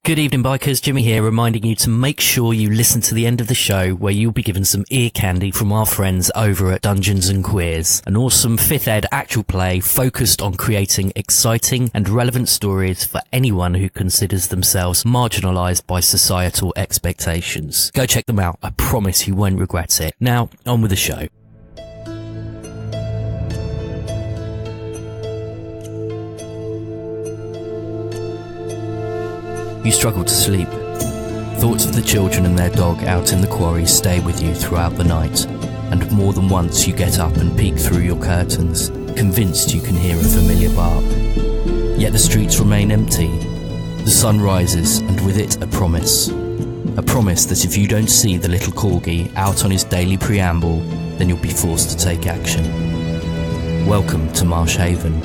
Good evening, bikers. Jimmy here, reminding you to make sure you listen to the end of the show, where you'll be given some ear candy from our friends over at Dungeons and Queers, an awesome 5th Ed actual play focused on creating exciting and relevant stories for anyone who considers themselves marginalised by societal expectations. Go check them out. I promise you won't regret it. Now, on with the show. You struggle to sleep. Thoughts of the children and their dog out in the quarry stay with you throughout the night, and more than once you get up and peek through your curtains, convinced you can hear a familiar bark. Yet the streets remain empty. The sun rises, and with it a promise. A promise that if you don't see the little corgi out on his daily preamble, then you'll be forced to take action. Welcome to Marsh Haven.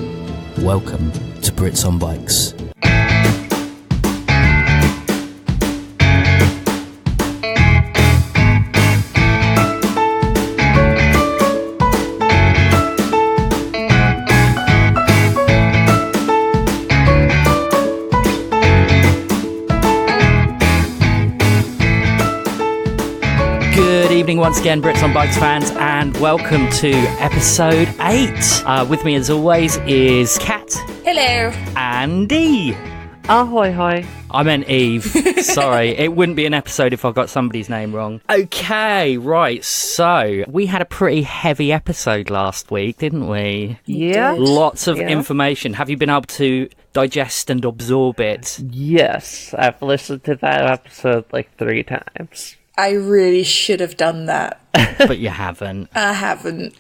Welcome to Brits on Bikes. Once again, Brits on Bikes fans, and welcome to episode 8. With me as always is Kat. Hello. And Dee. Ahoy, hoy. I meant Eve. Sorry, it wouldn't be an episode if I got somebody's name wrong. Okay, right, so we had a pretty heavy episode last week, didn't we? Yeah. Lots of information. Have you been able to digest and absorb it? Yes, I've listened to that episode like 3 times. I really should have done that. But you haven't. I haven't.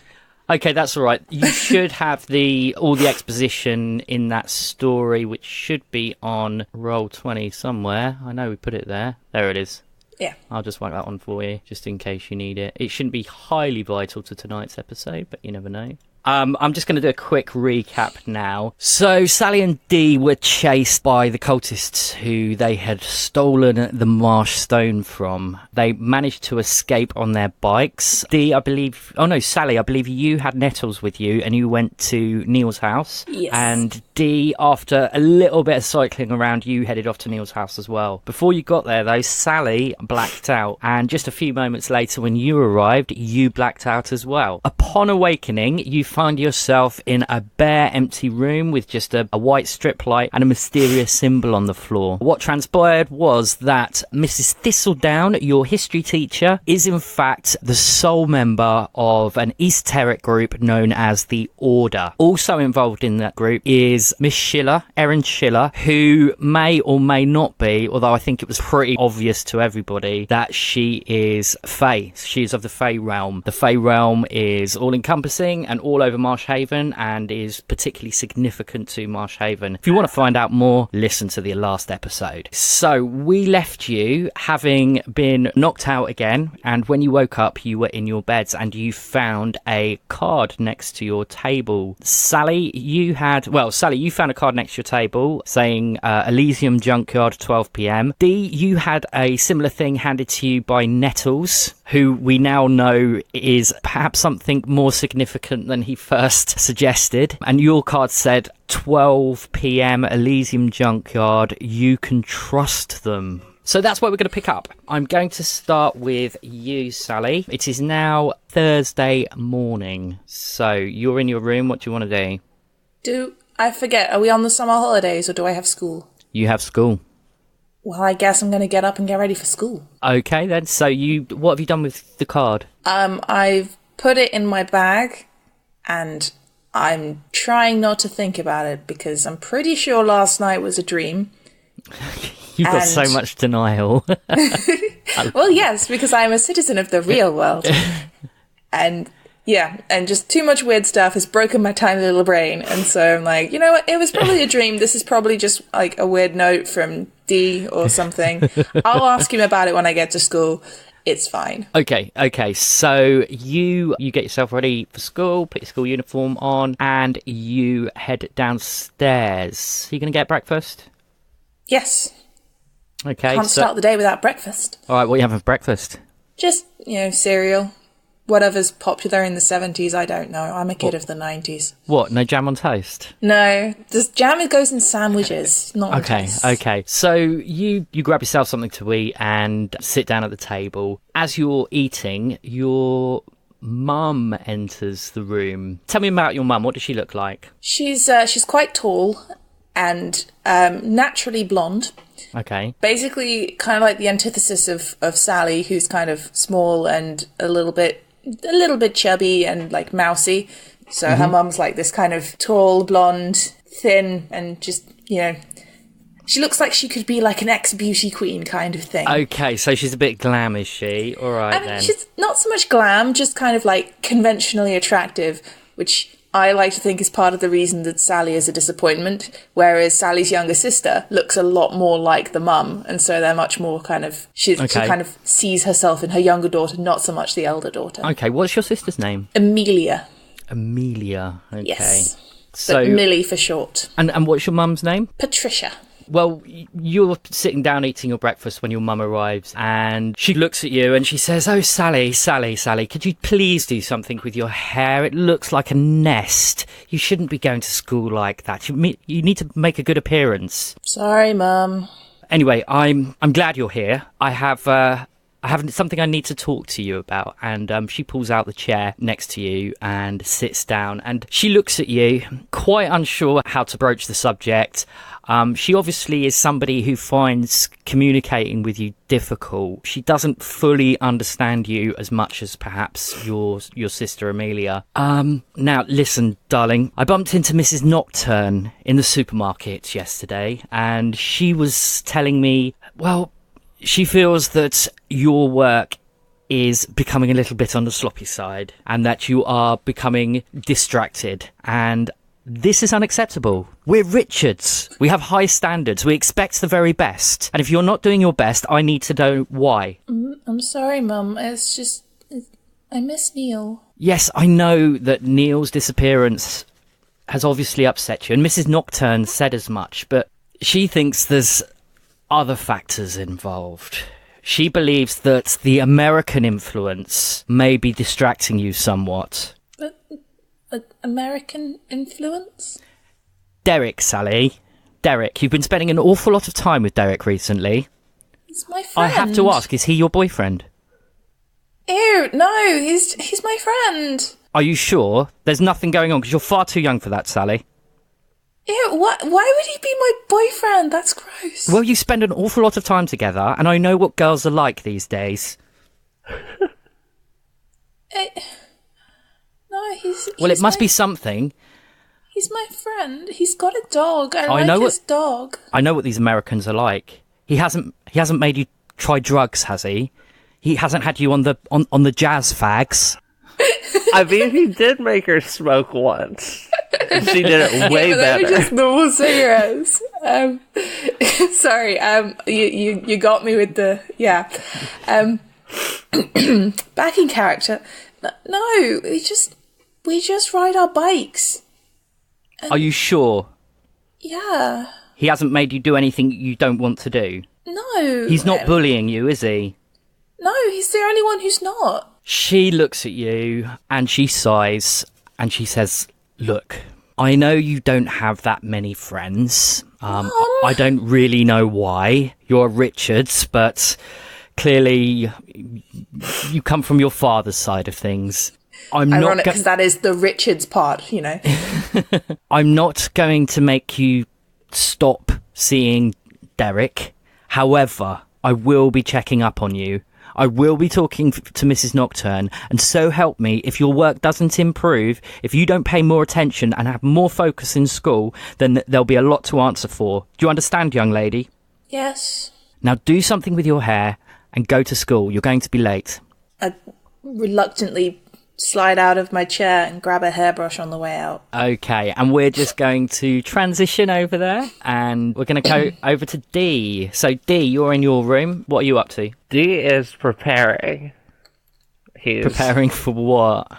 Okay, that's all right. You should have all the exposition in that story, which should be on Roll20 somewhere. I know we put it there. There it is. Yeah. I'll just write that one for you, just in case you need it. It shouldn't be highly vital to tonight's episode, but you never know. I'm just going to do a quick recap now. So Sally and Dee were chased by the cultists who they had stolen the Marsh Stone from. They managed to escape on their bikes. Sally, I believe you had Nettles with you and you went to Neil's house. Yes. And Dee, after a little bit of cycling around, you headed off to Neil's house as well. Before you got there, though, Sally blacked out. And just a few moments later, when you arrived, you blacked out as well. Upon awakening, you find yourself in a bare, empty room with just a white strip light and a mysterious symbol on the floor. What transpired was that Mrs. Thistledown, your history teacher, is in fact the sole member of an esoteric group known as the Order. Also involved in that group is Miss Schiller, Erin Schiller, who may or may not be, although I think it was pretty obvious to everybody, that she is Fae. She is of the Fae realm. The Fae realm is all-encompassing and all over Marsh Haven, and is particularly significant to Marsh Haven. If you want to find out more, listen to the last episode. So we left you having been knocked out again, and when you woke up you were in your beds and you found a card next to your table. Sally, you found a card next to your table saying Elysium Junkyard 12 p.m. Dee, you had a similar thing handed to you by Nettles, who we now know is perhaps something more significant than he first suggested. And your card said 12 p.m. Elysium Junkyard, you can trust them. So that's what we're going to pick up. I'm going to start with you, Sally. It is now Thursday morning. So you're in your room. What do you want to do? I forget, are we on the summer holidays or do I have school? You have school. Well, I guess I'm going to get up and get ready for school. Okay, then. So what have you done with the card? I've put it in my bag, and I'm trying not to think about it because I'm pretty sure last night was a dream. You've got so much denial. Well, yes, because I'm a citizen of the real world. And just too much weird stuff has broken my tiny little brain. And so I'm like, you know what? It was probably a dream. This is probably just like a weird note from D or something. I'll ask him about it when I get to school. It's fine. Okay. So you get yourself ready for school, put your school uniform on, and you head downstairs. Are you going to get breakfast? Yes. Okay. Can't start the day without breakfast. All right, what are you having for breakfast? Just, cereal. whatever's popular in the 70s, I don't know. I'm a kid of the 90s. What, no jam on toast? No, this jam goes in sandwiches, not on toast. Okay. So you grab yourself something to eat and sit down at the table. As you're eating, your mum enters the room. Tell me about your mum. What does she look like? She's quite tall and naturally blonde. Okay. Basically, kind of like the antithesis of Sally, who's kind of small and a little bit chubby and like mousy. So her mum's like this kind of tall, blonde, thin, and just, she looks like she could be like an ex-beauty queen kind of thing. Okay, so she's a bit glam, is she? All right, then. She's not so much glam, just kind of like conventionally attractive, which I like to think is part of the reason that Sally is a disappointment, whereas Sally's younger sister looks a lot more like the mum, and so they're much more kind of... She kind of sees herself in her younger daughter, not so much the elder daughter. Okay, what's your sister's name? Amelia. Amelia, okay. Yes, so, but Millie for short. And what's your mum's name? Patricia. Well, you're sitting down eating your breakfast when your mum arrives, and she looks at you and she says, "Oh, Sally, could you please do something with your hair? It looks like a nest. You shouldn't be going to school like that. You need to make a good appearance." Sorry, Mum. Anyway, I'm glad you're here. I have something I need to talk to you about. And she pulls out the chair next to you and sits down, and she looks at you, quite unsure how to broach the subject. She obviously is somebody who finds communicating with you difficult. She doesn't fully understand you as much as perhaps your sister Amelia. Now, listen, darling. I bumped into Mrs. Nocturne in the supermarket yesterday, and she was telling me, well, she feels that your work is becoming a little bit on the sloppy side, and that you are becoming distracted, and this is unacceptable. We're Richards. We have high standards. We expect the very best. And if you're not doing your best, I need to know why. I'm sorry, Mum. It's just... I miss Neil. Yes, I know that Neil's disappearance has obviously upset you, and Mrs. Nocturne said as much, but she thinks there's other factors involved. She believes that the American influence may be distracting you somewhat. But... American influence? Derek, Sally. Derek, you've been spending an awful lot of time with Derek recently. He's my friend. I have to ask, is he your boyfriend? Ew, no, he's my friend. Are you sure? There's nothing going on, because you're far too young for that, Sally. Ew, why would he be my boyfriend? That's gross. Well, you spend an awful lot of time together, and I know what girls are like these days. No, he's well, it must be something. He's my friend. He's got a dog. I like his dog. I know what these Americans are like. He hasn't made you try drugs, has he? He hasn't had you on the jazz fags. I mean, he did make her smoke once. And she did it way better. They were just normal cigarettes. Sorry. You got me with the backing character. No, we just ride our bikes. Are you sure? Yeah. He hasn't made you do anything you don't want to do? No. He's not bullying you, is he? No, he's the only one who's not. She looks at you and she sighs and she says, "Look, I know you don't have that many friends. I don't really know why. You're Richards, but clearly you come from your father's side of things. Ironic, because that is the Richards part, I'm not going to make you stop seeing Derek. However, I will be checking up on you. I will be talking to Mrs. Nocturne, and so help me, if your work doesn't improve, if you don't pay more attention and have more focus in school, then there'll be a lot to answer for. Do you understand, young lady?" Yes. "Now do something with your hair and go to school. You're going to be late." I reluctantly slide out of my chair and grab a hairbrush on the way out. Okay, and we're just going to transition over there, and we're going to go over to D. So, D, you're in your room. What are you up to? D is preparing. He's preparing for what?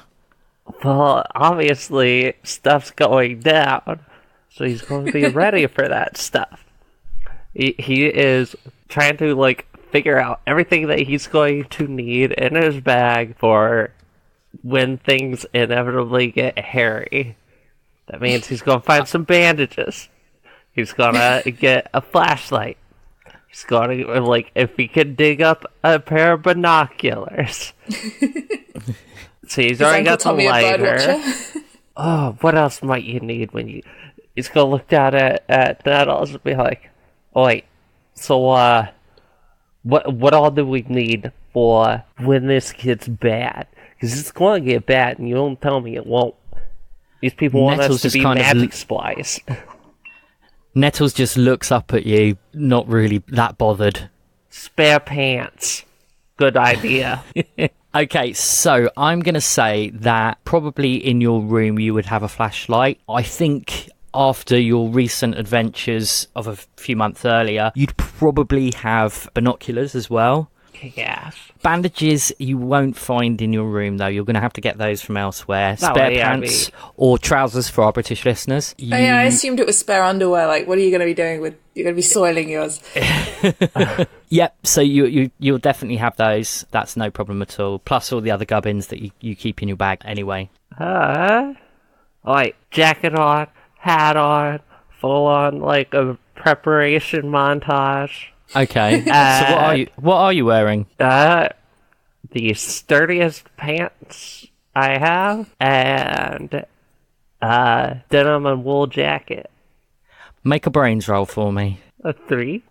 Well, obviously, stuff's going down, so he's going to be ready for that stuff. He is trying to, figure out everything that he's going to need in his bag for when things inevitably get hairy. That means he's gonna find some bandages. He's gonna get a flashlight. He's gonna, like, if he could dig up a pair of binoculars. So he's already got the lighter. Oh, what else might you need when you... He's gonna look down at Nettles and be like, oh, wait, so, what all do we need for when this gets bad? Because it's gonna get bad, and you don't tell me it won't. These people want us to be magic spies. Nettles just looks up at you, not really that bothered. Spare pants. Good idea. Okay, so I'm going to say that probably in your room you would have a flashlight. I think after your recent adventures of a few months earlier, you'd probably have binoculars as well. Yes. Bandages you won't find in your room, though. You're going to have to get those from elsewhere. Spare pants or trousers for our British listeners. Oh, yeah, I assumed it was spare underwear. Like, what are you going to be doing with... You're going to be soiling yours. Yep, so you'll definitely have those. That's no problem at all. Plus all the other gubbins that you keep in your bag anyway. Like, jacket on, hat on, full on, like, a preparation montage. Okay, so what are you wearing? The sturdiest pants I have, and denim and wool jacket. Make a brains roll for me. A 3.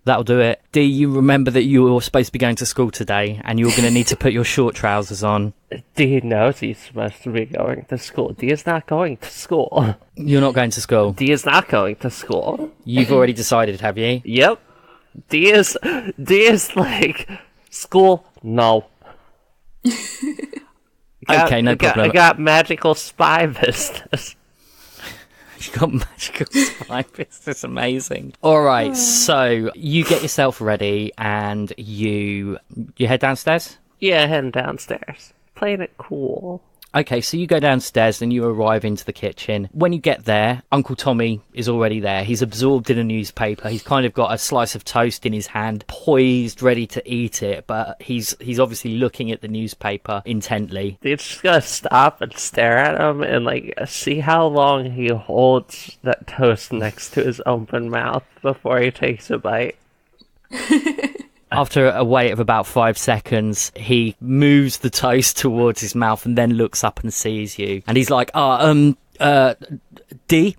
That'll do it. Do you remember that you were supposed to be going to school today, and you were going to need to put your short trousers on? Dee knows he's supposed to be going to school. Dee is not going to school. You're not going to school? Dee is not going to school. You've already decided, have you? Yep. Dee is like, school? No. Okay, no problem. I got magical spy business. You got magical spy business, amazing. All right, so you get yourself ready and you head downstairs? Yeah, heading downstairs. Playing it cool. Okay, so you go downstairs and you arrive into the kitchen. When you get there, Uncle Tommy is already there. He's absorbed in a newspaper. He's kind of got a slice of toast in his hand, poised, ready to eat it, but he's obviously looking at the newspaper intently. Dude's just gonna stop and stare at him and, like, see how long he holds that toast next to his open mouth before he takes a bite. After a wait of about 5 seconds, he moves the toast towards his mouth and then looks up and sees you. And he's like, D,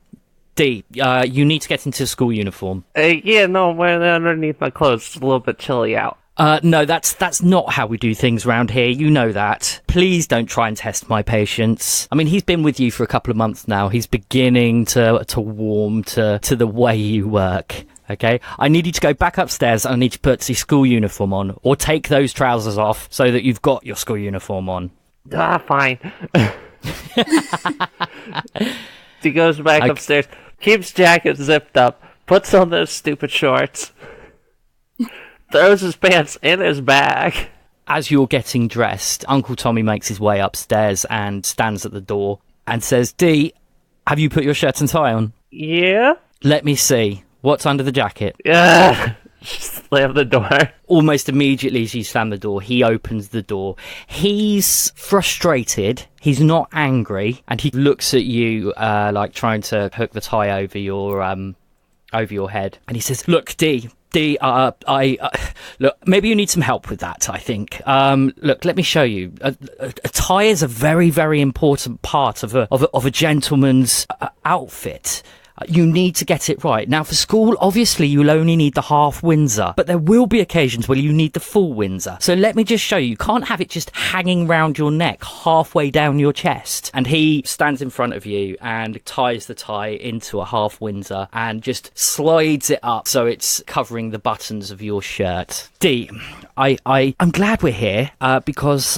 you need to get into school uniform. Yeah, no, I'm wearing it underneath my clothes. It's a little bit chilly out. No, that's not how we do things around here. You know that. Please don't try and test my patience. I mean, he's been with you for a couple of months now. He's beginning to warm to the way you work. Okay, I need you to go back upstairs and I need you to put your school uniform on, or take those trousers off so that you've got your school uniform on. Fine. He goes back upstairs, keeps jacket zipped up, puts on those stupid shorts, throws his pants in his bag. As you're getting dressed, Uncle Tommy makes his way upstairs and stands at the door and says, D, have you put your shirt and tie on? Yeah. Let me see. What's under the jacket? Yeah. Slam the door. Almost immediately as you slam the door, he opens the door. He's frustrated. He's not angry. And he looks at you like trying to hook the tie over your head. And he says, look, D, look, maybe you need some help with that, I think. Look, let me show you. A tie is a very, very important part of a gentleman's outfit. You need to get it right. Now, for school, obviously, you'll only need the half Windsor, but there will be occasions where you need the full Windsor. So let me just show you. You can't have it just hanging round your neck, halfway down your chest. And he stands in front of you and ties the tie into a half Windsor and just slides it up so it's covering the buttons of your shirt. D, I'm glad we're here because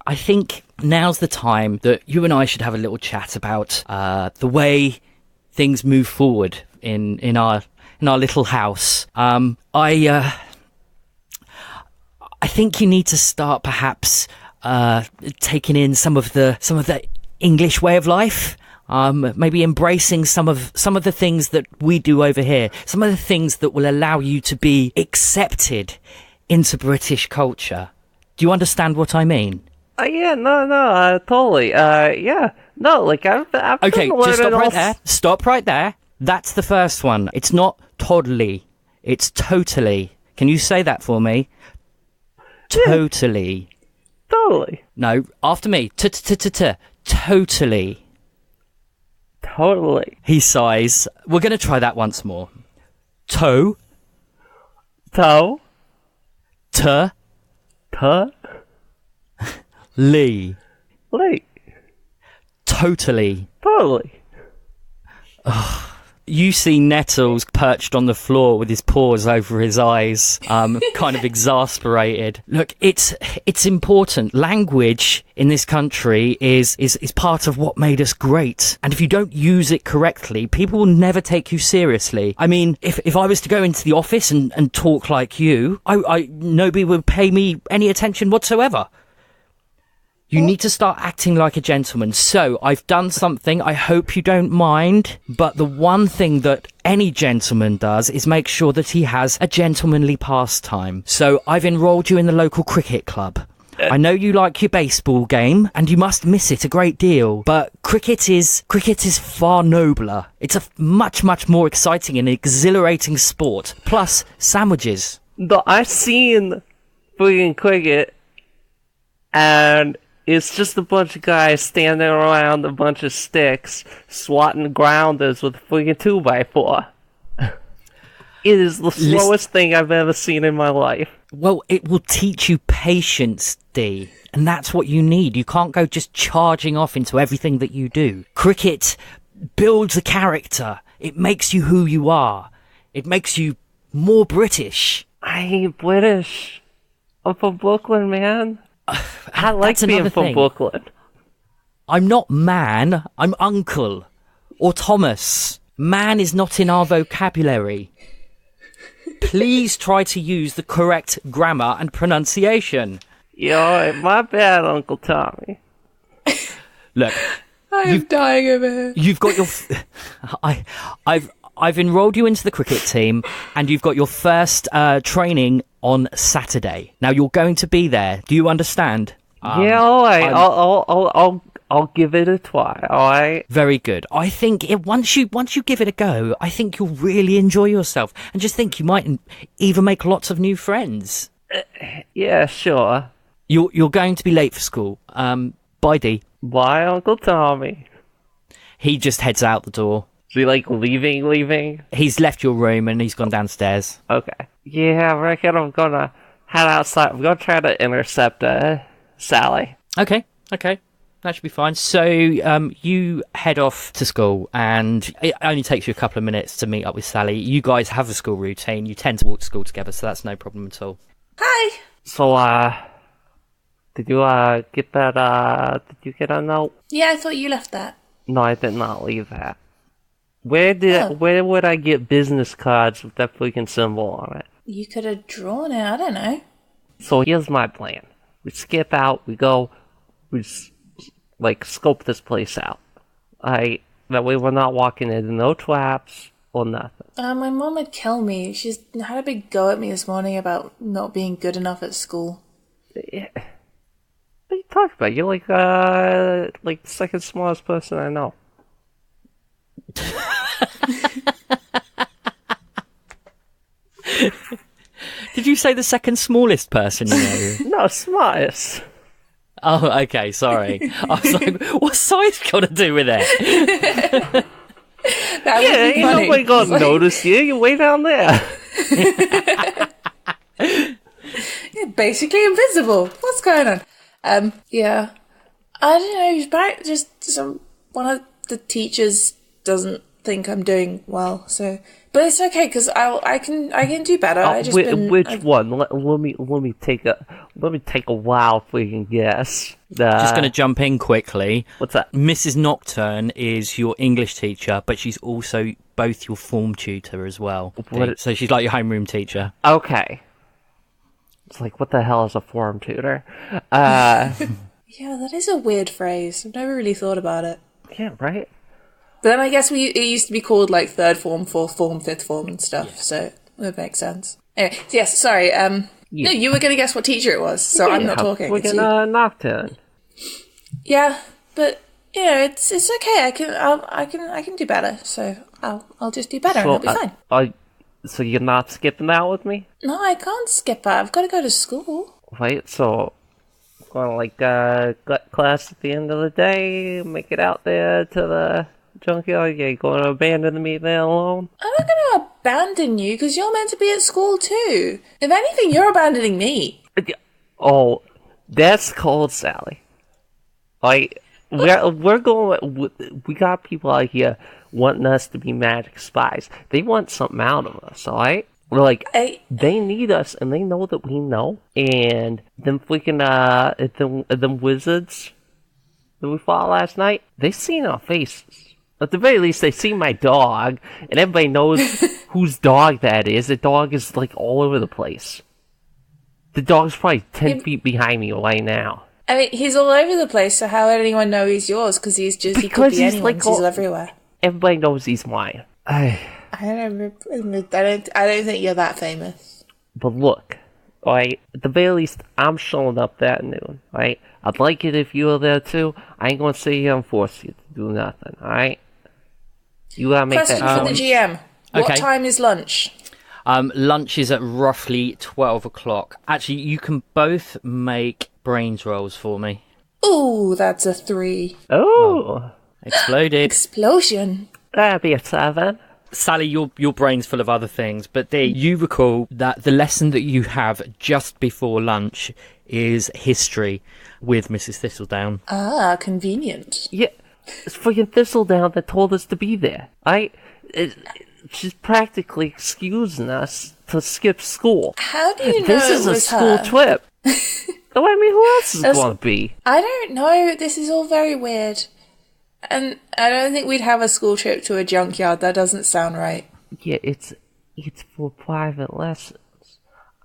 I think now's the time that you and I should have a little chat about the way things move forward in our little house. I think you need to start perhaps taking in some of the English way of life. Maybe embracing some of the things that we do over here. Some of the things that will allow you to be accepted into British culture. Do you understand what I mean? Yeah, no, totally. Yeah, no, like I've Okay, been just stop learning right there. Stop right there. That's the first one. It's not totally. It's totally. Can you say that for me? Totally. Totally. No, after me. Totally. Totally. He sighs. We're going to try that once more. Toe. Toe. T. Tuh. Lee. Like. Totally. Totally. You see Nettles perched on the floor with his paws over his eyes, kind of exasperated. Look, it's important. Language in this country is part of what made us great. And if you don't use it correctly, people will never take you seriously. I mean, if I was to go into the office and talk like you, nobody would pay me any attention whatsoever. You need to start acting like a gentleman. So, I've done something, I hope you don't mind, but the one thing that any gentleman does is make sure that he has a gentlemanly pastime. So, I've enrolled you in the local cricket club. I know you like your baseball game, and you must miss it a great deal, but cricket is far nobler. It's a much, much more exciting and exhilarating sport. Plus, sandwiches. No, I've seen freaking cricket, and it's just a bunch of guys standing around a bunch of sticks, swatting grounders with a freaking 2x4. It is the slowest thing I've ever seen in my life. Well, it will teach you patience, D. And that's what you need. You can't go just charging off into everything that you do. Cricket builds a character. It makes you who you are. It makes you more British. I ain't British. I'm from Brooklyn, man. I like being from Brooklyn. I'm not man, I'm uncle. Or Thomas. Man is not in our vocabulary. Please try to use the correct grammar and pronunciation. Yo, my bad, Uncle Tommy. Look, I'm dying over here. you've got your... I've enrolled you into the cricket team, and you've got your first training on Saturday. Now you're going to be there. Do you understand? Yeah, all right. I'll give it a try. All right. Very good. I think once you give it a go, I think you'll really enjoy yourself, and just think you might even make lots of new friends. Yeah, sure. You're going to be late for school. Bye, D. Bye, Uncle Tommy. He just heads out the door. Is he like leaving? He's left your room and he's gone downstairs. Okay. Yeah, I reckon I'm gonna head outside. I'm gonna try to intercept Sally. Okay. That should be fine. So you head off to school, and it only takes you a couple of minutes to meet up with Sally. You guys have a school routine. You tend to walk to school together, so that's no problem at all. Hi. So, did you get that? Did you get a note? Yeah, I thought you left that. No, I did not leave that. Where would I get business cards with that freaking symbol on it? You could have drawn it. I don't know. So here's my plan. We skip out. We go. We scope this place out. That way we're not walking into no traps or nothing. My mom would kill me. She's had a big go at me this morning about not being good enough at school. Yeah. What are you talking about? You're like the second smallest person I know. Did you say the second smallest person you know? No, smartest. Oh, okay, sorry. I was like, what's size got to do with it? Ain't nobody gonna notice you. You're way down there. You're basically invisible. What's going on? Yeah. I don't know. He's back. One of the teachers doesn't think I'm doing well, so. But it's okay because I can do better. Which one? Let me take a wild freaking guess. Just going to jump in quickly. What's that? Mrs. Nocturne is your English teacher, but she's also both your form tutor as well. So she's like your homeroom teacher. Okay. It's like, what the hell is a form tutor? Yeah, that is a weird phrase. I've never really thought about it. Yeah, right? But then I guess it used to be called like third form, fourth form, fifth form and stuff, yeah. So that makes sense. Anyway, yes, sorry, No, you were going to guess what teacher it was, so I'm not talking. We're going to Nocturne. Yeah, but it's okay. I can do better. So I'll just do better and it'll be fine. So you're not skipping out with me? No, I can't skip out. I've got to go to school. Wait, so going class at the end of the day, make it out there to the junkyard? You're going to abandon me there alone? I'm not going to abandon you because you're meant to be at school too. If anything, you're abandoning me. Oh, that's cold, Sally. We're going. We got people out here wanting us to be magic spies. They want something out of us, alright? We're like, they need us, and they know that we know. And them freaking them wizards that we fought last night, they seen our faces. At the very least, they see my dog, and everybody knows whose dog that is. The dog is all over the place. The dog's probably 10 feet behind me right now. I mean, he's all over the place, so how would anyone know he's yours? Because he could be anyone's. He's everywhere. Everybody knows he's mine. I don't think you're that famous. But look, alright, at the very least, I'm showing up that noon, alright? I'd like it if you were there too. I ain't gonna sit here and force you to do nothing, alright? You gotta make Question that for the GM. What Okay. time is lunch? Lunch is at roughly 12 o'clock. Actually, you can both make brains rolls for me. Ooh, that's a 3. Oh! Exploded. Explosion. That'd be a 7. Sally, your brain's full of other things, but Dee, you recall that the lesson that you have just before lunch is history with Mrs. Thistledown. Ah, convenient. Yeah, it's freaking Thistledown that told us to be there. She's practically excusing us to skip school. How do you know This it is a was school her? trip. Oh, I mean, who else is going to be? I don't know. This is all very weird. And I don't think we'd have a school trip to a junkyard. That doesn't sound right. Yeah, it's for private lessons.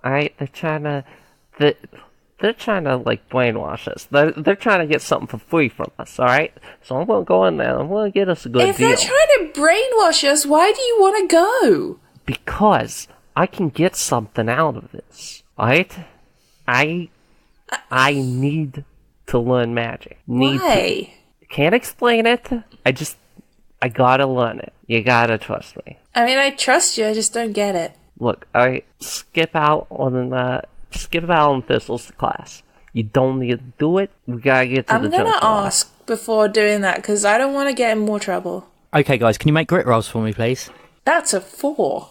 Alright, they're trying to brainwash us. They're trying to get something for free from us, alright? So I'm gonna go in there, I'm gonna get us a good If deal. they're trying to brainwash us, why do you want to go? Because I can get something out of this. Alright? I need to learn magic. Why? Can't explain it. I gotta learn it. You gotta trust me. I mean, I trust you. I just don't get it. Look, I skip out on Thistle's class. You don't need to do it. We gotta get to the junkyard. I'm gonna ask before doing that because I don't want to get in more trouble. Okay, guys, can you make grit rolls for me, please? That's a 4.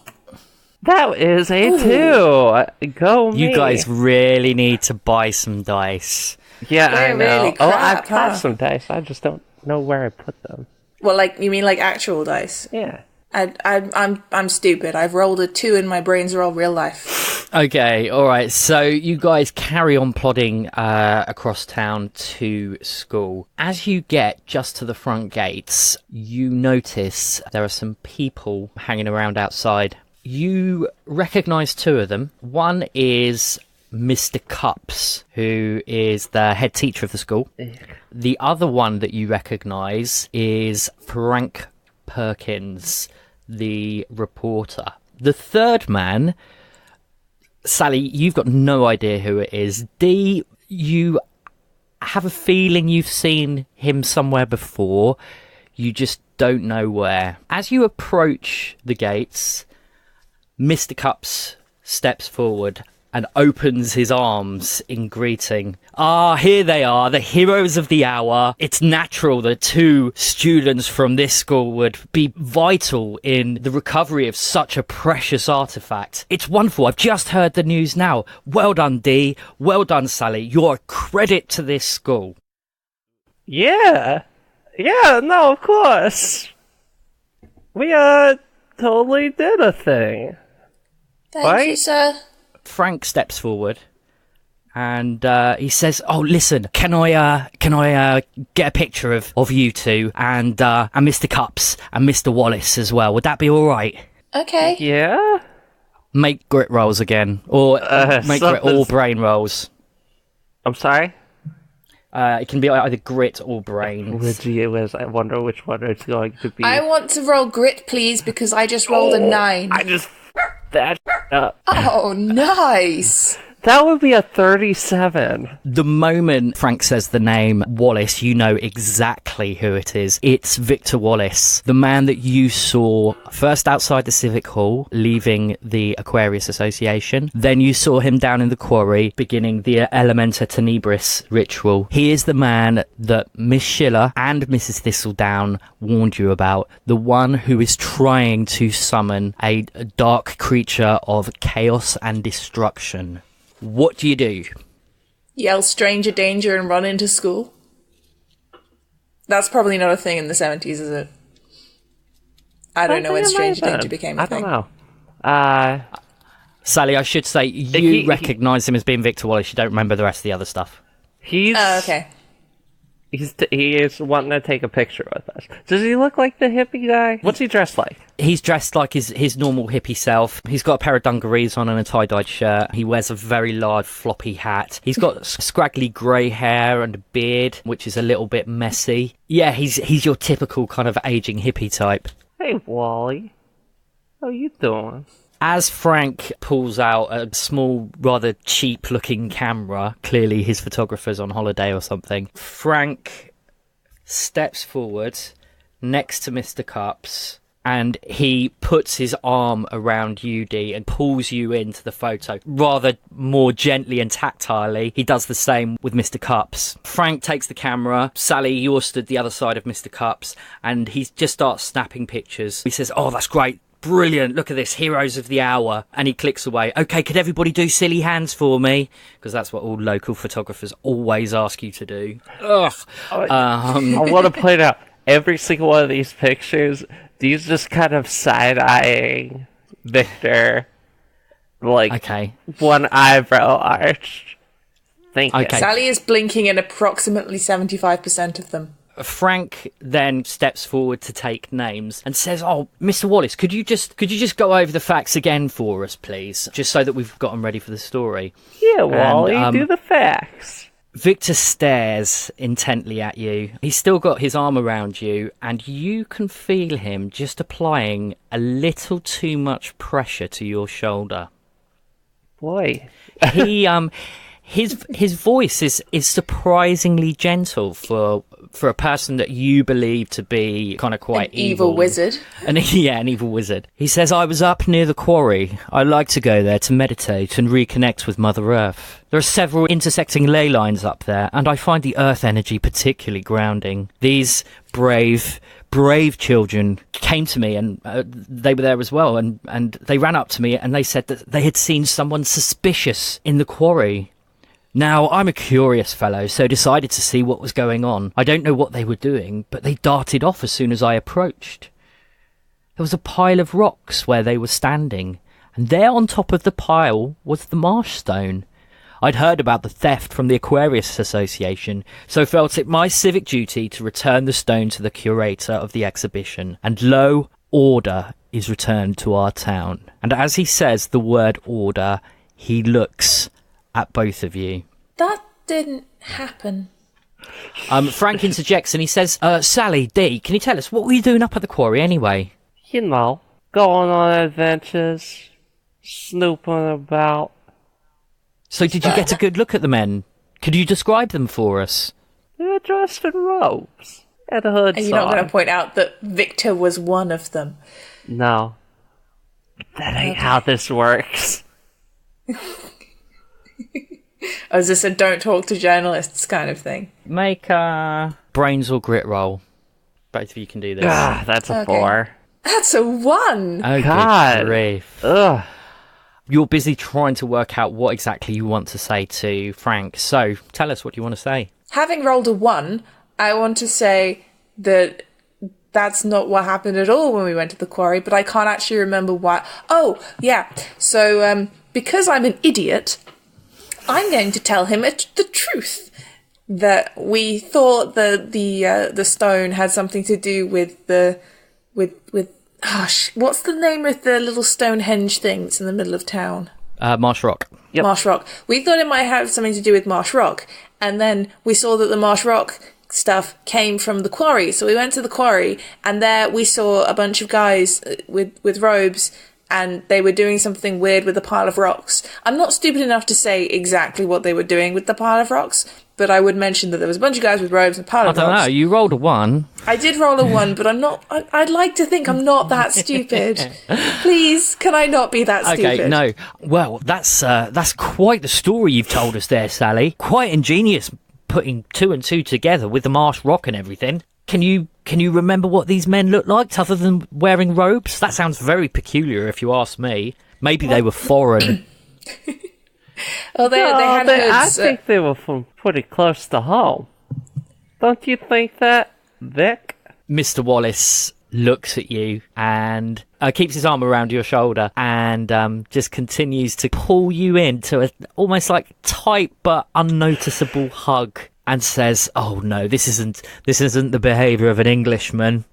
That is a Ooh. 2. Go me. You guys really need to buy some dice. Yeah, They're I know. really I've crap, got huh? some dice. I just don't know where I put them. Well, you mean actual dice? Yeah. I'm stupid. I've rolled a 2 in my brains roll real life. Okay, all right. So you guys carry on plodding across town to school. As you get just to the front gates, you notice there are some people hanging around outside. You recognise 2 of them. One is Mr. Cups, who is the head teacher of the school. The other one that you recognise is Frank Perkins, the reporter. The third man, Sally, you've got no idea who it is. Dee, you have a feeling you've seen him somewhere before. You just don't know where. As you approach the gates, Mr. Cups steps forward and opens his arms in greeting. Ah, here they are, the heroes of the hour. It's natural that 2 students from this school would be vital in the recovery of such a precious artifact. It's wonderful. I've just heard the news now. Well done, Dee. Well done, Sally. You're a credit to this school. Yeah. Yeah, no, of course. We, totally did a thing. Thank you, sir. Frank steps forward and he says, "Oh, listen, can I get a picture of you two and Mr. Cups and Mr. Wallace as well? Would that be all right?" Okay. Yeah? Make grit rolls again, or make grit all brain rolls. I'm sorry? It can be either grit or brains. Gee whiz, I wonder which one it's going to be. I want to roll grit, please, because I just rolled a 9. I just that up. Oh, nice. That would be a 37. The moment Frank says the name Wallace, you know exactly who it is. It's Victor Wallace, the man that you saw first outside the Civic Hall, leaving the Aquarius Association. Then you saw him down in the quarry, beginning the Elementa Tenebris ritual. He is the man that Miss Schiller and Mrs. Thistledown warned you about, the one who is trying to summon a dark creature of chaos and destruction. What do you do? Yell stranger danger and run into school? That's probably not a thing in the 70s, is it? I don't know when stranger danger became a thing. I don't know. Sally, I should say, you recognise him as being Victor Wallace. You don't remember the rest of the other stuff. Okay. He is wanting to take a picture with us. Does he look like the hippie guy? What's he dressed like? He's dressed like his normal hippie self. He's got a pair of dungarees on and a tie-dyed shirt. He wears a very large floppy hat. He's got scraggly grey hair and a beard, which is a little bit messy. Yeah, he's your typical kind of ageing hippie type. Hey, Wally. How you doing? As Frank pulls out a small, rather cheap-looking camera, clearly his photographer's on holiday or something, Frank steps forward next to Mr. Cups and he puts his arm around you, Dee, and pulls you into the photo. Rather more gently and tactilely, he does the same with Mr. Cups. Frank takes the camera. Sally, you're stood the other side of Mr. Cups, and he just starts snapping pictures. He says, "Oh, that's great. Brilliant, look at this, heroes of the hour." And he clicks away. "Okay, could everybody do silly hands for me?" Because that's what all local photographers always ask you to do. Ugh. I want to point out, every single one of these pictures, these just kind of side-eyeing Victor, like, okay, one eyebrow arched. Thank you. Okay. Sally is blinking in approximately 75% of them. Frank then steps forward to take names and says, "Oh, Mr. Wallace, could you just go over the facts again for us, please? Just so that we've got them ready for the story." Yeah, Wally, do the facts. Victor stares intently at you. He's still got his arm around you, and you can feel him just applying a little too much pressure to your shoulder. Boy. His voice is surprisingly gentle for a person that you believe to be kind of quite An evil wizard. An evil wizard. He says, "I was up near the quarry. I like to go there to meditate and reconnect with Mother Earth. There are several intersecting ley lines up there, and I find the earth energy particularly grounding. These brave children came to me, and they were there as well, and they ran up to me and they said that they had seen someone suspicious in the quarry. Now, I'm a curious fellow, so decided to see what was going on. I don't know what they were doing, but they darted off as soon as I approached. There was a pile of rocks where they were standing, and there on top of the pile was the marsh stone. I'd heard about the theft from the Aquarius Association, so felt it my civic duty to return the stone to the curator of the exhibition. And lo, order is returned to our town." And as he says the word order, he looks at both of you. That didn't happen. Frank interjects and he says, "Sally, Dee, can you tell us, what were you doing up at the quarry anyway?" You know, going on adventures, snooping about. So did you get a good look at the men? Could you describe them for us? They were dressed in robes and hoods. And you're not going to point out that Victor was one of them. No. That ain't how this works. Or is this a don't talk to journalists kind of thing? Make a brains or grit roll. Both of you can do this. That's a 4. That's a 1! Oh, God. good grief. Ugh. You're busy trying to work out what exactly you want to say to Frank. So, tell us what you want to say. Having rolled a 1, I want to say that that's not what happened at all when we went to the quarry, but I can't actually remember why. Oh, yeah. So, because I'm an idiot, I'm going to tell him the truth. That we thought that the stone had something to do with what's the name of the little Stonehenge thing that's in the middle of town? Marsh Rock. Yep. Marsh Rock. We thought it might have something to do with Marsh Rock, and then we saw that the Marsh Rock stuff came from the quarry. So we went to the quarry, and there we saw a bunch of guys with robes, and they were doing something weird with a pile of rocks. I'm not stupid enough to say exactly what they were doing with the pile of rocks, but I would mention that there was a bunch of guys with robes and a pile of rocks. I don't know, you rolled a 1. I did roll a 1, but I'm not... I'd like to think I'm not that stupid. Please, can I not be that stupid? Okay, no. Well, that's quite the story you've told us there, Sally. Quite ingenious, putting 2 and 2 together with the marsh rock and everything. Can you remember what these men looked like, other than wearing robes? That sounds very peculiar, if you ask me. Maybe they were foreign. Oh, they had hoods. I think they were from pretty close to home. Don't you think that, Vic? Mr. Wallace looks at you and keeps his arm around your shoulder and just continues to pull you into a almost like tight but unnoticeable hug and says, "Oh no, this isn't the behaviour of an Englishman.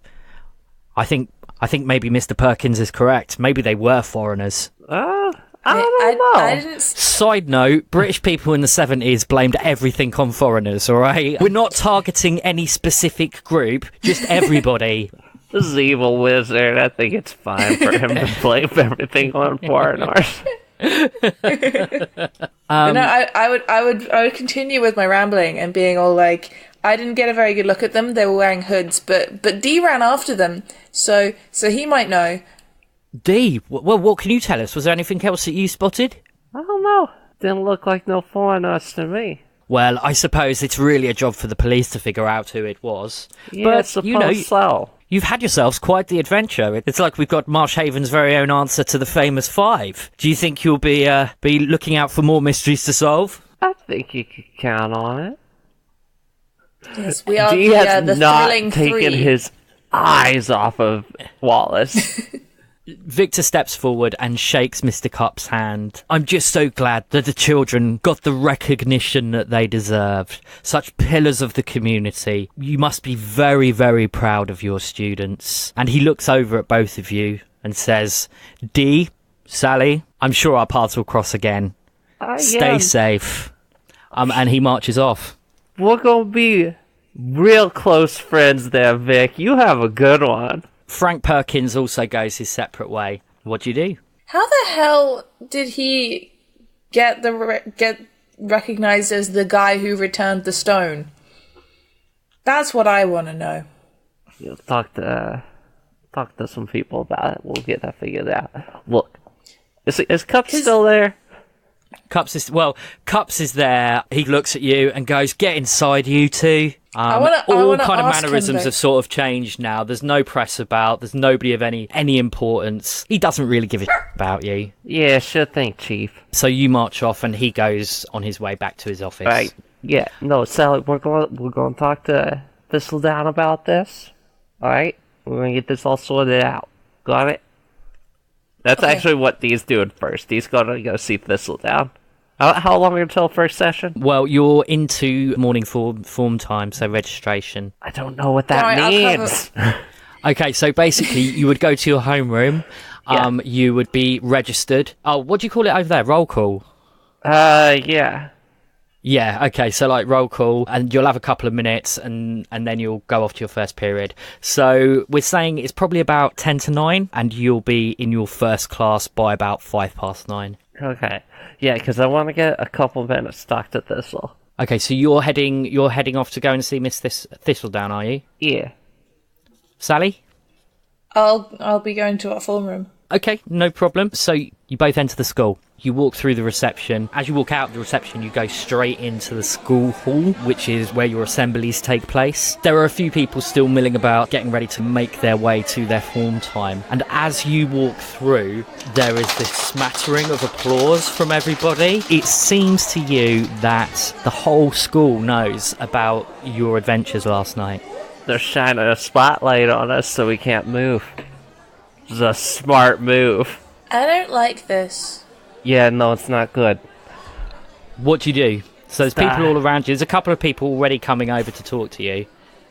I think maybe Mr. Perkins is correct. Maybe they were foreigners." I don't know. I didn't... Side note, British people in the 70s blamed everything on foreigners, alright? We're not targeting any specific group, just everybody. This is evil wizard. I think it's fine for him to blame everything on foreigners. I would continue with my rambling and being all like, I didn't get a very good look at them. They were wearing hoods, but Dee ran after them, so he might know. Dee, well, what can you tell us? Was there anything else that you spotted? I don't know. Didn't look like no foreigners to me. Well, I suppose it's really a job for the police to figure out who it was. Yeah, but, I suppose so. You've had yourselves quite the adventure. It's like we've got Marsh Haven's very own answer to the famous 5. Do you think you'll be looking out for more mysteries to solve? I think you could count on it. Yes, we are Dee has the not thrilling taken 3. his eyes off of Wallace. Victor steps forward and shakes Mr. Cupp's hand. I'm just so glad that the children got the recognition that they deserved. Such pillars of the community. You must be very, very proud of your students. And he looks over at both of you and says, Dee, Sally, I'm sure our paths will cross again. Stay safe. And he marches off. We're gonna be real close friends there, Vic. You have a good one. Frank Perkins also goes his separate way. What do you do? How the hell did he get recognized as the guy who returned the stone? That's what I want to know. You'll talk to some people about it. We'll get that figured out. Look, is Cups still there? Cups is there. He looks at you and goes, "Get inside, you two." All kind of mannerisms have sort of changed now. There's no press about. There's nobody of any importance. He doesn't really give a about you. Yeah, sure thing, Chief. So you march off, and he goes on his way back to his office. Right. Yeah. No, Sally, we're going to talk to Thistledown about this. All right. We're going to get this all sorted out. Got it? That's actually what Dee's doing first. Dee's going to go see Thistledown. How long until first session? Well, you're into morning form time, so registration. I don't know what that means. Okay, so basically you would go to your homeroom. You would be registered. Oh, what do you call it over there? Roll call? Yeah. Yeah, okay, so like roll call, and you'll have a couple of minutes, and then you'll go off to your first period. So we're saying it's probably about 10 to 9, and you'll be in your first class by about 9:05. Okay. Yeah, because I want to get a couple of minutes stuck to Thistle. Okay, so you're heading off to go and see Miss Thistledown, are you? Yeah. Sally? I'll be going to our form room. Okay, no problem. So you both enter the school. You walk through the reception. As you walk out of the reception, you go straight into the school hall, which is where your assemblies take place. There are a few people still milling about, getting ready to make their way to their form time. And as you walk through, there is this smattering of applause from everybody. It seems to you that the whole school knows about your adventures last night. They're shining a spotlight on us so we can't move. It's a smart move. I don't like this. Yeah, no, it's not good. What do you do? So there's people all around you. There's a couple of people already coming over to talk to you.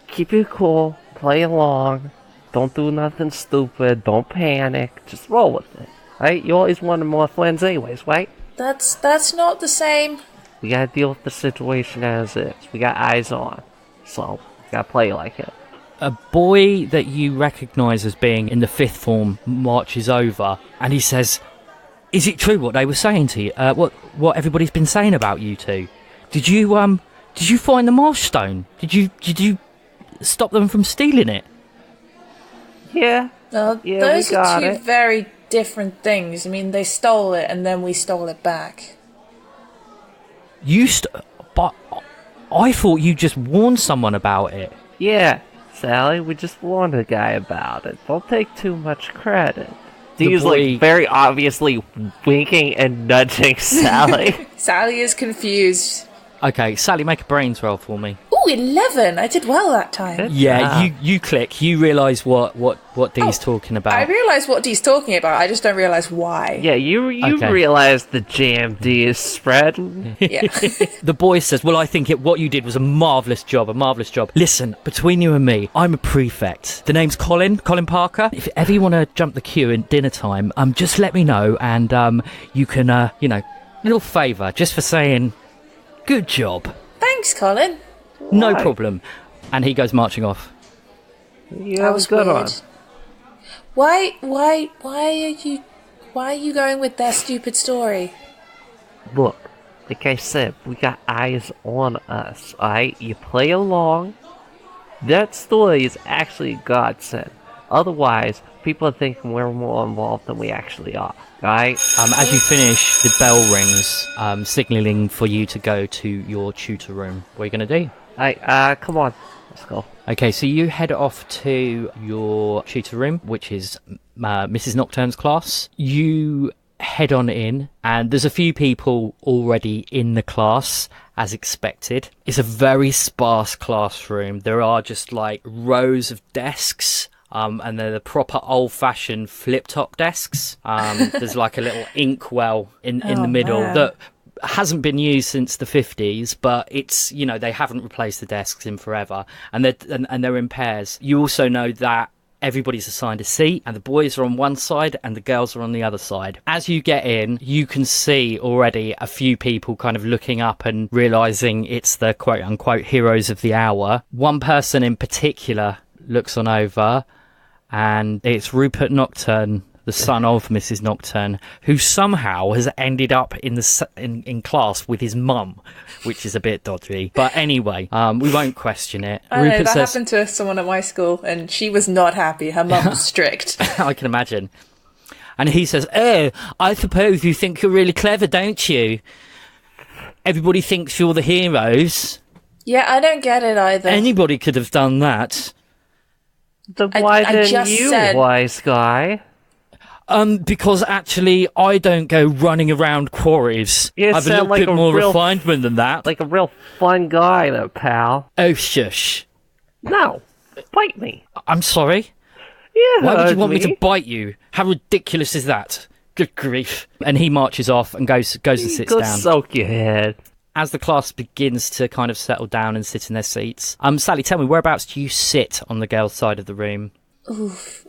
Keep it cool. Play along. Don't do nothing stupid. Don't panic. Just roll with it. Right? You always wanted more friends anyways, right? That's not the same. We gotta deal with the situation as is. We got eyes on. So, we gotta play like it. a boy that you recognise as being in the fifth form marches over, and he says, "Is it true what they were saying to you? What everybody's been saying about you two? Did you find the marsh stone? Did you stop them from stealing it?" Yeah. Yeah, those are two very different things. I mean, they stole it and then we stole it back. But I thought you just warned someone about it. Yeah, Sally, we just warned a guy about it. Don't take too much credit. He's like very obviously winking and nudging Sally. Sally is confused. Okay, Sally, make a brains roll for me. Ooh, 11! I did well that time. Yeah, you click. You realise what Dee's talking about. I realise what Dee's talking about. I just don't realise why. Yeah, you realise the jam D is spreading. Yeah. The boy says, "Well, I think what you did was a marvellous job. Listen, between you and me, I'm a prefect. The name's Colin Parker. If ever you want to jump the queue at dinner time, just let me know, and you can, little favour just for saying, good job." Thanks, Colin. No problem. And he goes marching off. That was good weird. Why are you going with their stupid story? Look, like I said, we got eyes on us, alright? You play along. That story is actually a godsend. Otherwise, people are thinking we're more involved than we actually are, alright? As you finish, the bell rings, signalling for you to go to your tutor room. What are you going to do? Come on. Let's go. Okay, so you head off to your tutor room, which is Mrs. Nocturne's class. You head on in, and there's a few people already in the class, as expected. It's a very sparse classroom. There are just like rows of desks. And they're the proper old-fashioned flip-top desks. There's like a little inkwell in the middle that hasn't been used since the 50s, but it's, they haven't replaced the desks in forever, and they're in pairs. You also know that everybody's assigned a seat, and the boys are on one side and the girls are on the other side. As you get in, you can see already a few people kind of looking up and realising it's the quote-unquote heroes of the hour. One person in particular looks on over, and it's Rupert Nocturne, the son of Mrs. Nocturne, who somehow has ended up in class with his mum, which is a bit dodgy. But anyway, we won't question it. Rupert that happened to someone at my school, and she was not happy. Her mum was strict. I can imagine. And he says, "Oh, I suppose you think you're really clever, don't you? Everybody thinks you're the heroes." Yeah, I don't get it either. Anybody could have done that. Then why didn't you, wise guy? Because actually, I don't go running around quarries. You I have a little bit more refinement than that. Like a real fun guy, though, pal. Oh, shush. No, bite me. I'm sorry? Yeah, why would you want me to bite you? How ridiculous is that? Good grief. And he marches off and goes and sits down. Go soak your head. As the class begins to kind of settle down and sit in their seats, Sally, tell me, whereabouts do you sit on the girls' side of the room? Oof.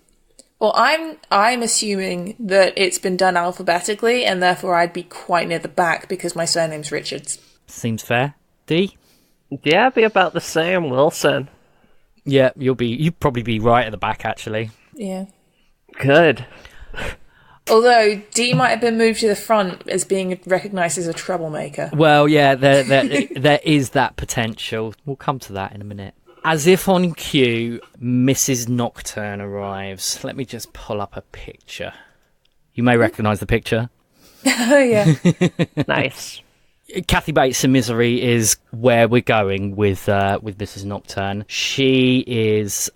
Well, I'm assuming that it's been done alphabetically, and therefore I'd be quite near the back because my surname's Richards. Seems fair. D? Yeah, I'd be about the same, Wilson. Yeah, you'd probably be right at the back, actually. Yeah. Good. Although D might have been moved to the front as being recognised as a troublemaker. Well, yeah, there is that potential. We'll come to that in a minute. As if on cue, Mrs. Nocturne arrives. Let me just pull up a picture. You may recognise the picture. Oh, yeah. Nice. Kathy Bates in Misery is where we're going with Mrs. Nocturne. She is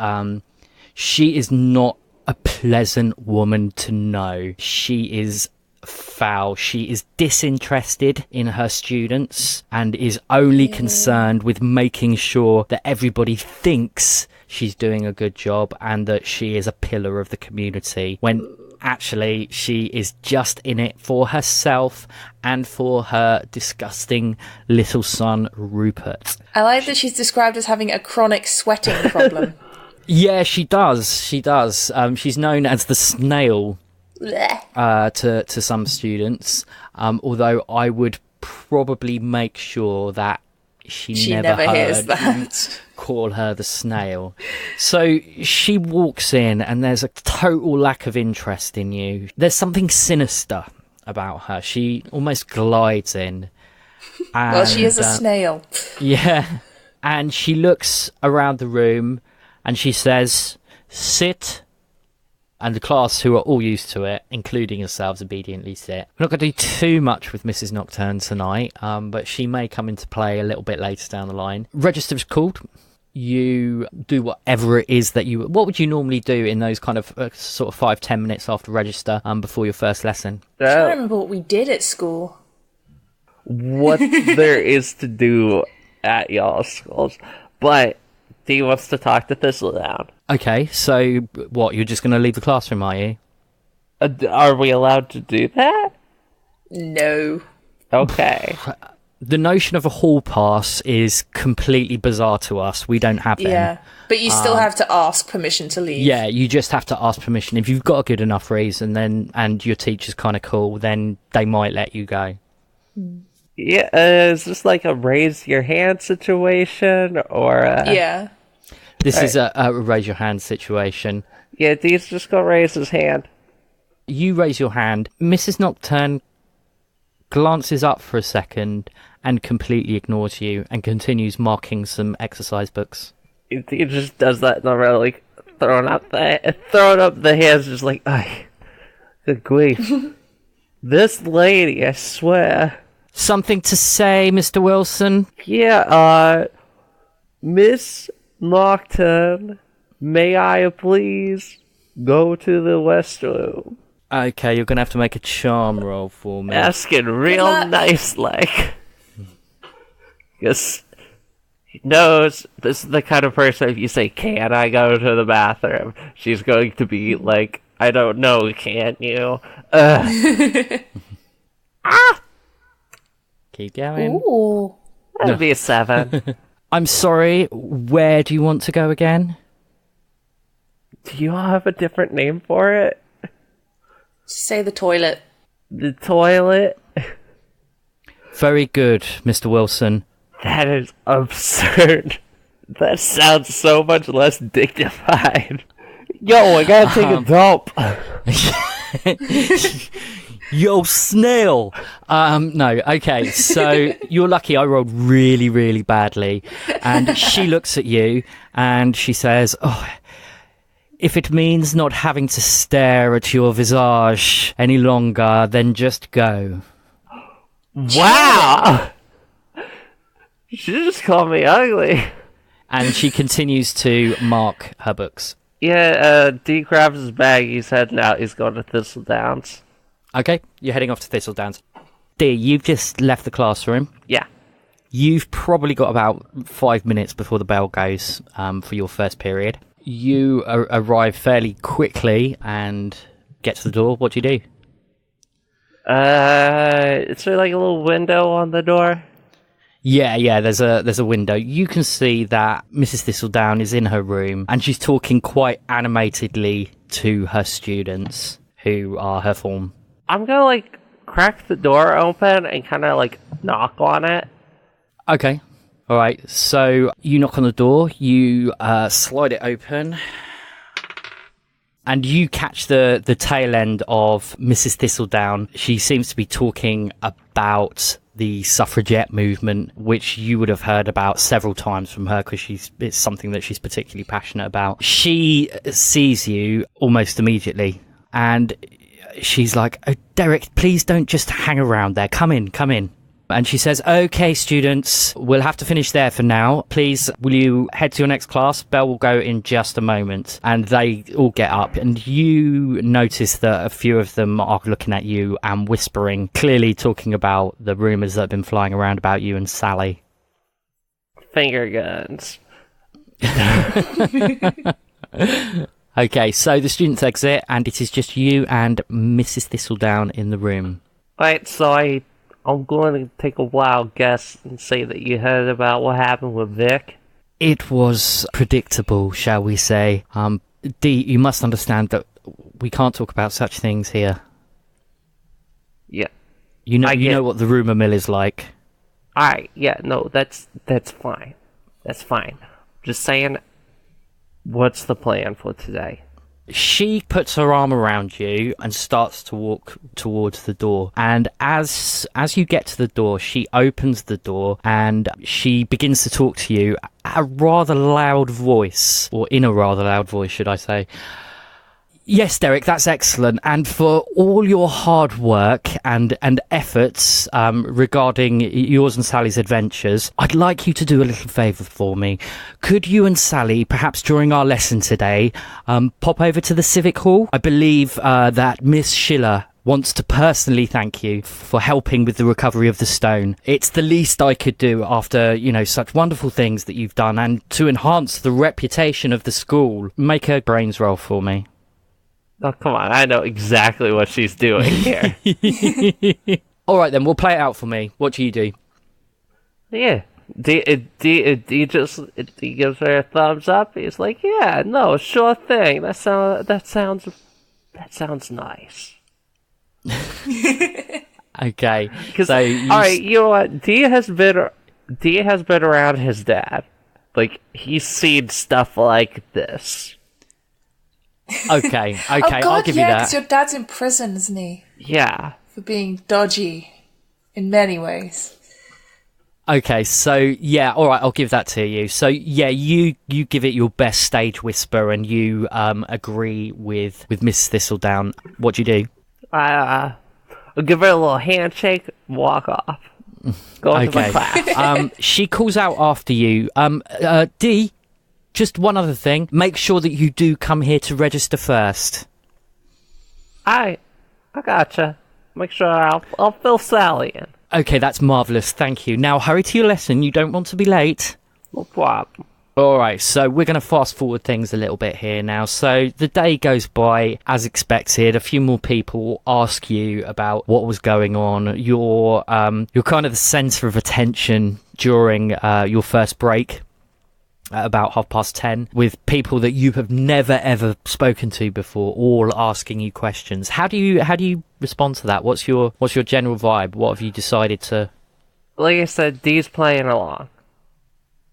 not a pleasant woman to know. She is foul. She is disinterested in her students and is only concerned with making sure that everybody thinks she's doing a good job and that she is a pillar of the community, when actually she is just in it for herself and for her disgusting little son Rupert. I like that she's described as having a chronic sweating problem. Yeah, she does. She's known as the snail to some students, although I would probably make sure that she never hears heard that. call her the snail. So she walks in and there's a total lack of interest in you. There's something sinister about her. She almost glides in. And, well, she is a snail. Yeah. And she looks around the room and she says, sit. And the class, who are all used to it, including yourselves, obediently sit. We're not going to do too much with Mrs. Nocturne tonight, but she may come into play a little bit later down the line. Register's called. You do whatever it is that you... What would you normally do in those kind of sort of 5-10 minutes after register before your first lesson? I don't remember what we did at school. What there is to do at y'all's schools. But Dee wants to talk to Thistledown. Okay, so what, you're just going to leave the classroom, are you? Are we allowed to do that? No. Okay. The notion of a hall pass is completely bizarre to us. We don't have them. Yeah, but you still have to ask permission to leave. Yeah, you just have to ask permission. If you've got a good enough reason, then and your teacher's kind of cool, then they might let you go. Yeah, is this like a raise your hand situation, or... Yeah. This is a raise your hand situation. Yeah, Dee's just gonna raise his hand. You raise your hand. Mrs. Nocturne glances up for a second and completely ignores you and continues marking some exercise books. He just does that, not really like throwing up the hands, just like, ay, good grief. This lady, I swear. Something to say, Mr. Wilson? Yeah, Miss Nocturne, may I please go to the restroom? Okay, you're going to have to make a charm roll for me. Asking real nice, like. Because he knows this is the kind of person, if you say, can I go to the bathroom? She's going to be like, I don't know, can you? Keep going. Ooh. That'd be a 7. I'm sorry, where do you want to go again? Do you all have a different name for it? Say the toilet. The toilet? Very good, Mr. Wilson. That is absurd. That sounds so much less dignified. Yo, I gotta take a dump. Yo, snail! No, okay, so you're lucky I rolled really, really badly. And she looks at you and she says, oh, if it means not having to stare at your visage any longer, then just go. Wow! She just called me ugly. And she continues to mark her books. Yeah, Dee grabs his bag, he's heading out, he's going to Thistledowns. Okay, you're heading off to Thistledowns. Dee, you've just left the classroom. Yeah. You've probably got about 5 minutes before the bell goes for your first period. You arrive fairly quickly and get to the door. What do you do? Is there like a little window on the door? Yeah, there's a window. You can see that Mrs. Thistledown is in her room and she's talking quite animatedly to her students, who are her form. I'm gonna like crack the door open and kind of like knock on it. Okay. All right. So you knock on the door, you slide it open, and you catch the tail end of Mrs. Thistledown. She seems to be talking about the suffragette movement, which you would have heard about several times from her because it's something that she's particularly passionate about. She sees you almost immediately, and she's like, oh, Derek, please don't just hang around there. Come in. And she says, okay, students, we'll have to finish there for now. Please, will you head to your next class? Bell will go in just a moment. And they all get up. And you notice that a few of them are looking at you and whispering, clearly talking about the rumours that have been flying around about you and Sally. Finger guns. Okay, so the students exit, and it is just you and Mrs. Thistledown in the room. Right, so I'm going to take a wild guess and say that you heard about what happened with Vic. It was predictable, shall we say. Dee, you must understand that we can't talk about such things here. Yeah. You know what the rumour mill is like. Alright, yeah, no, that's fine. That's fine. Just saying, what's the plan for today? She puts her arm around you and starts to walk towards the door. And as you get to the door, she opens the door and she begins to talk to you at a rather loud voice, or in a rather loud voice, should I say. Yes, Derek, that's excellent. And for all your hard work and efforts regarding yours and Sally's adventures, I'd like you to do a little favour for me. Could you and Sally, perhaps during our lesson today, pop over to the Civic Hall? I believe that Miss Schiller wants to personally thank you for helping with the recovery of the stone. It's the least I could do after, such wonderful things that you've done, and to enhance the reputation of the school. Make her brains roll for me. Oh, come on. I know exactly what she's doing here. All right, then. We'll play it out for me. What do you do? Yeah. D gives her a thumbs up. He's like, yeah, no, sure thing. That sounds nice. Okay. So all right, you know what? D has been around his dad. Like, he's seen stuff like this. Okay, Oh God, I'll give you that. because your dad's in prison, isn't he? Yeah. For being dodgy in many ways. Okay, so yeah, all right, I'll give that to you. So yeah, you give it your best stage whisper, and you agree with Miss Thistledown. What do you do? I'll give her a little handshake, walk off. Go into my class. She calls out after you. D, just one other thing. Make sure that you do come here to register first. I gotcha. Make sure I'll fill Sally in. Okay, that's marvellous. Thank you. Now hurry to your lesson. You don't want to be late. No problem. All right, so we're going to fast forward things a little bit here now. So the day goes by as expected. A few more people ask you about what was going on. You're kind of the centre of attention during your first break at about 10:30, with people that you have never ever spoken to before all asking you questions. How do you respond to that? What's your general vibe? What have you decided to? Like I said, D's playing along.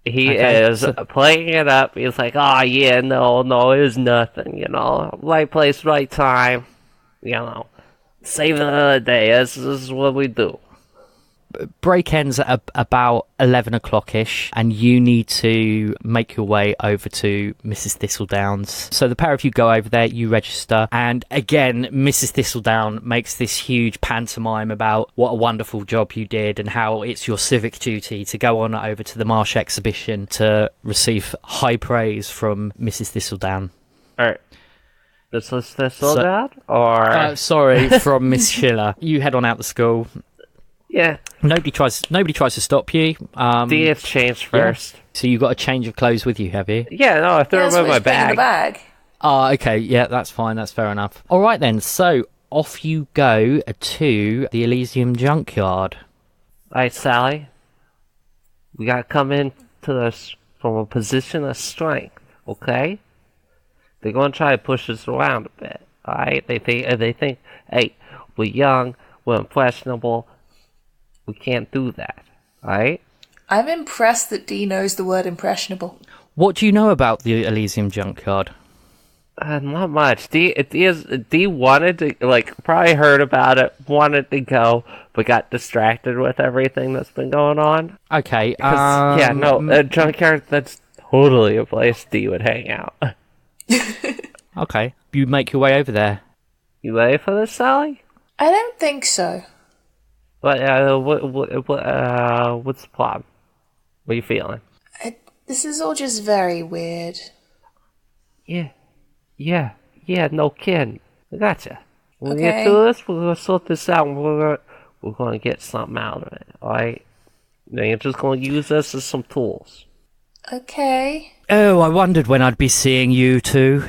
He is playing it up. He's like, oh yeah, no, it was nothing, right place, right time, save another day. This is what we do. Break ends at about 11 o'clock-ish, and you need to make your way over to Mrs. Thistledown's. So the pair of you go over there, you register, and again, Mrs. Thistledown makes this huge pantomime about what a wonderful job you did and how it's your civic duty to go on over to the Marsh exhibition to receive high praise from Mrs. Thistledown. Alright. This is Thistledown? Or... sorry, from Miss Schiller. You head on out the school. Yeah. Nobody tries to stop you. D has changed first. Yeah. So you've got a change of clothes with you, have you? Yeah, no, I threw them in my bag. In the bag. Okay, yeah, that's fine, that's fair enough. All right then, so off you go to the Elysium Junkyard. Alright, Sally. We gotta come into this from a position of strength, okay? They're gonna try to push us around a bit, alright? They think, hey, we're young, we're impressionable. We can't do that, alright? I'm impressed that D knows the word impressionable. What do you know about the Elysium Junkyard? Not much. D wanted to, probably heard about it, wanted to go, but got distracted with everything that's been going on. Okay, Junkyard, that's totally a place D would hang out. Okay, you make your way over there. You ready for this, Sally? I don't think so. What's the problem? What are you feeling? This is all just very weird. Yeah, no kidding. I gotcha. When we Okay. get to this, we're gonna sort this out, and we're gonna get something out of it, alright? Now you're just gonna use this as some tools. Okay. Oh, I wondered when I'd be seeing you two.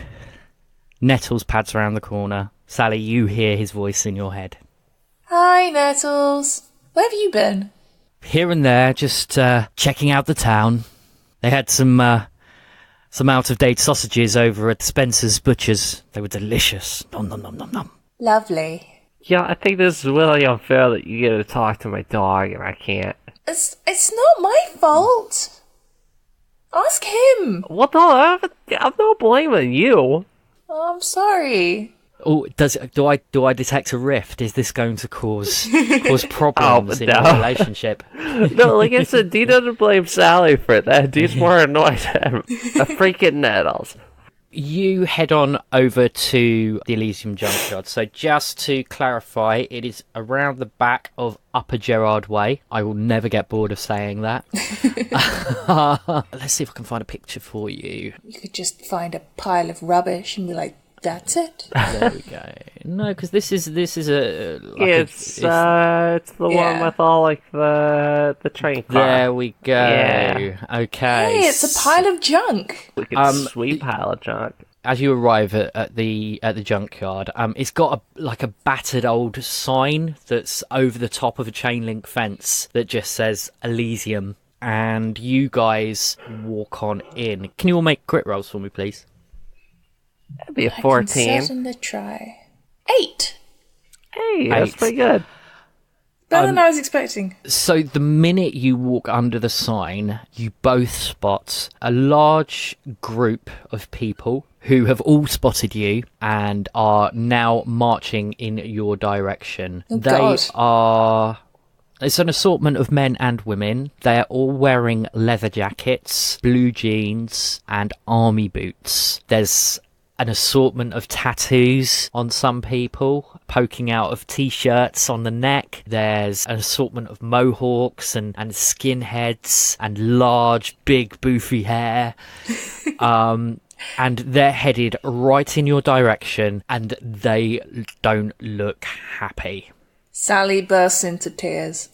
Nettles pads around the corner. Sally, you hear his voice in your head. Hi, Nettles. Where have you been? Here and there, just checking out the town. They had some out-of-date sausages over at Spencer's Butcher's. They were delicious. Nom nom nom nom nom. Lovely. Yeah, I think this is really unfair that you get to talk to my dog and I can't. It's not my fault. Ask him. What the? I'm not blaming you. Oh, I'm sorry. Oh, do I detect a rift? Is this going to cause problems in no. your relationship? No, like I said, Dee doesn't blame Sally for that. Dee's more annoyed at him. A freaking nettles. You head on over to the Elysium Junkyard. So just to clarify, it is around the back of Upper Gerard Way. I will never get bored of saying that. Let's see if I can find a picture for you. You could just find a pile of rubbish and be like, that's it. There we go. No, because this is a. Like it's the one with all like the train car. There we go. Yeah. Okay. Hey, it's a pile of junk. Like a sweet pile of junk. As you arrive at the junkyard, it's got a battered old sign that's over the top of a chain link fence that just says Elysium, and you guys walk on in. Can you all make grit rolls for me, please? That'd be a I 14. can certainly try. 8. Hey, that's 8. pretty good. Better than I was expecting. So the minute you walk under the sign, you both spot a large group of people who have all spotted you and are now marching in your direction. Oh, They God. are... It's an assortment of men and women. They're all wearing leather jackets, blue jeans, and army boots. There's an assortment of tattoos on some people, poking out of t-shirts on the neck. There's an assortment of mohawks and skinheads and large, big, boofy hair. And they're headed right in your direction, and they don't look happy. Sally bursts into tears.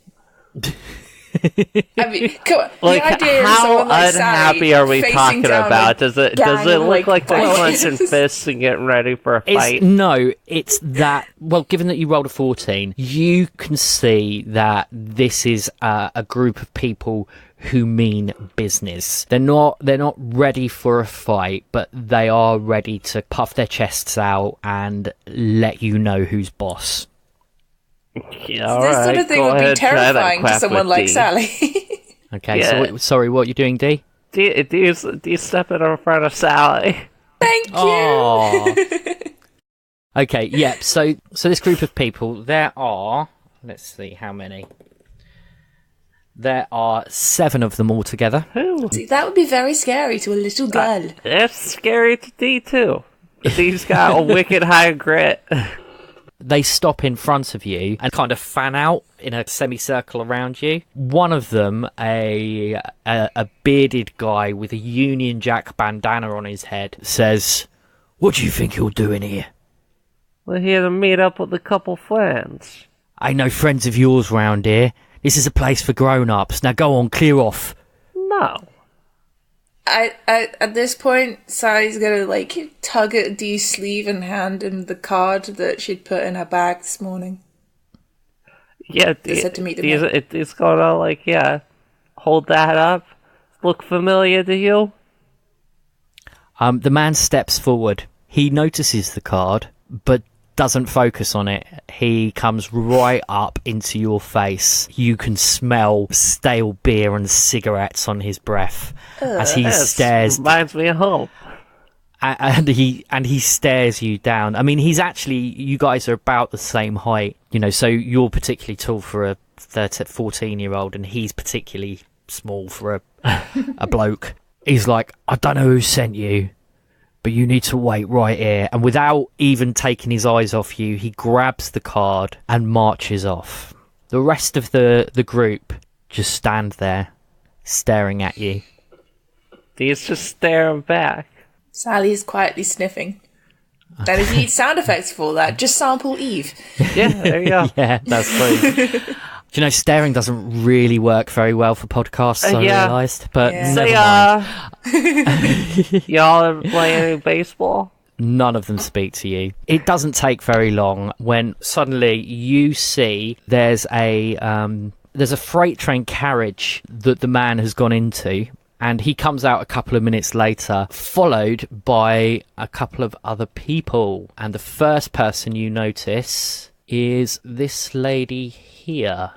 I mean, come on. Like, the idea is how someone like unhappy Sally are we facing talking down about? a Does it gang of, look like they're boys? clenching fists and getting ready for a fight? It's that, well, given that you rolled a 14, you can see that this is a group of people who mean business. They're not ready for a fight, but they are ready to puff their chests out and let you know who's boss. Yeah, This sort of thing would be terrifying to someone like Dee. Sally. Okay, Yeah. so sorry, what are you doing, Dee? Dee's stepping in front of Sally. Thank you. Aw. Okay, yeah, so this group of people, there are, let's see how many. There are 7 of them altogether. Who? See, that would be very scary to a little girl. That's scary to Dee, too. Dee's got a wicked high grit. They stop in front of you and kind of fan out in a semicircle around you. One of them, a bearded guy with a Union Jack bandana on his head, says, "What do you think you're doing here?" We're here to meet up with a couple friends. "Ain't no friends of yours round here. This is a place for grown-ups. Now go on, clear off." No. At this point, Sally's gonna tug at Dee's sleeve and hand him the card that she'd put in her bag this morning. Yeah, They said to meet them it's gonna, hold that up. Look familiar to you? The man steps forward. He notices the card, but doesn't focus on it. He comes right up into your face. You can smell stale beer and cigarettes on his breath as he stares. Reminds me of home. And he stares you down. I mean, you guys are about the same height, so you're particularly tall for a 14-year-old, and he's particularly small for a bloke. He's like, "I don't know who sent you, but you need to wait right here." And without even taking his eyes off you, he grabs the card and marches off. The rest of the group just stand there, staring at you. He's just staring back. Sally's quietly sniffing. And if you need sound effects for that, just sample Eve. Yeah, there you go. Yeah, that's true. Do you know, staring doesn't really work very well for podcasts, I realised. But Yeah. never mind. Y'all ever play any baseball? None of them speak to you. It doesn't take very long when suddenly you see there's a freight train carriage that the man has gone into, and he comes out a couple of minutes later, followed by a couple of other people. And the first person you notice is this lady here.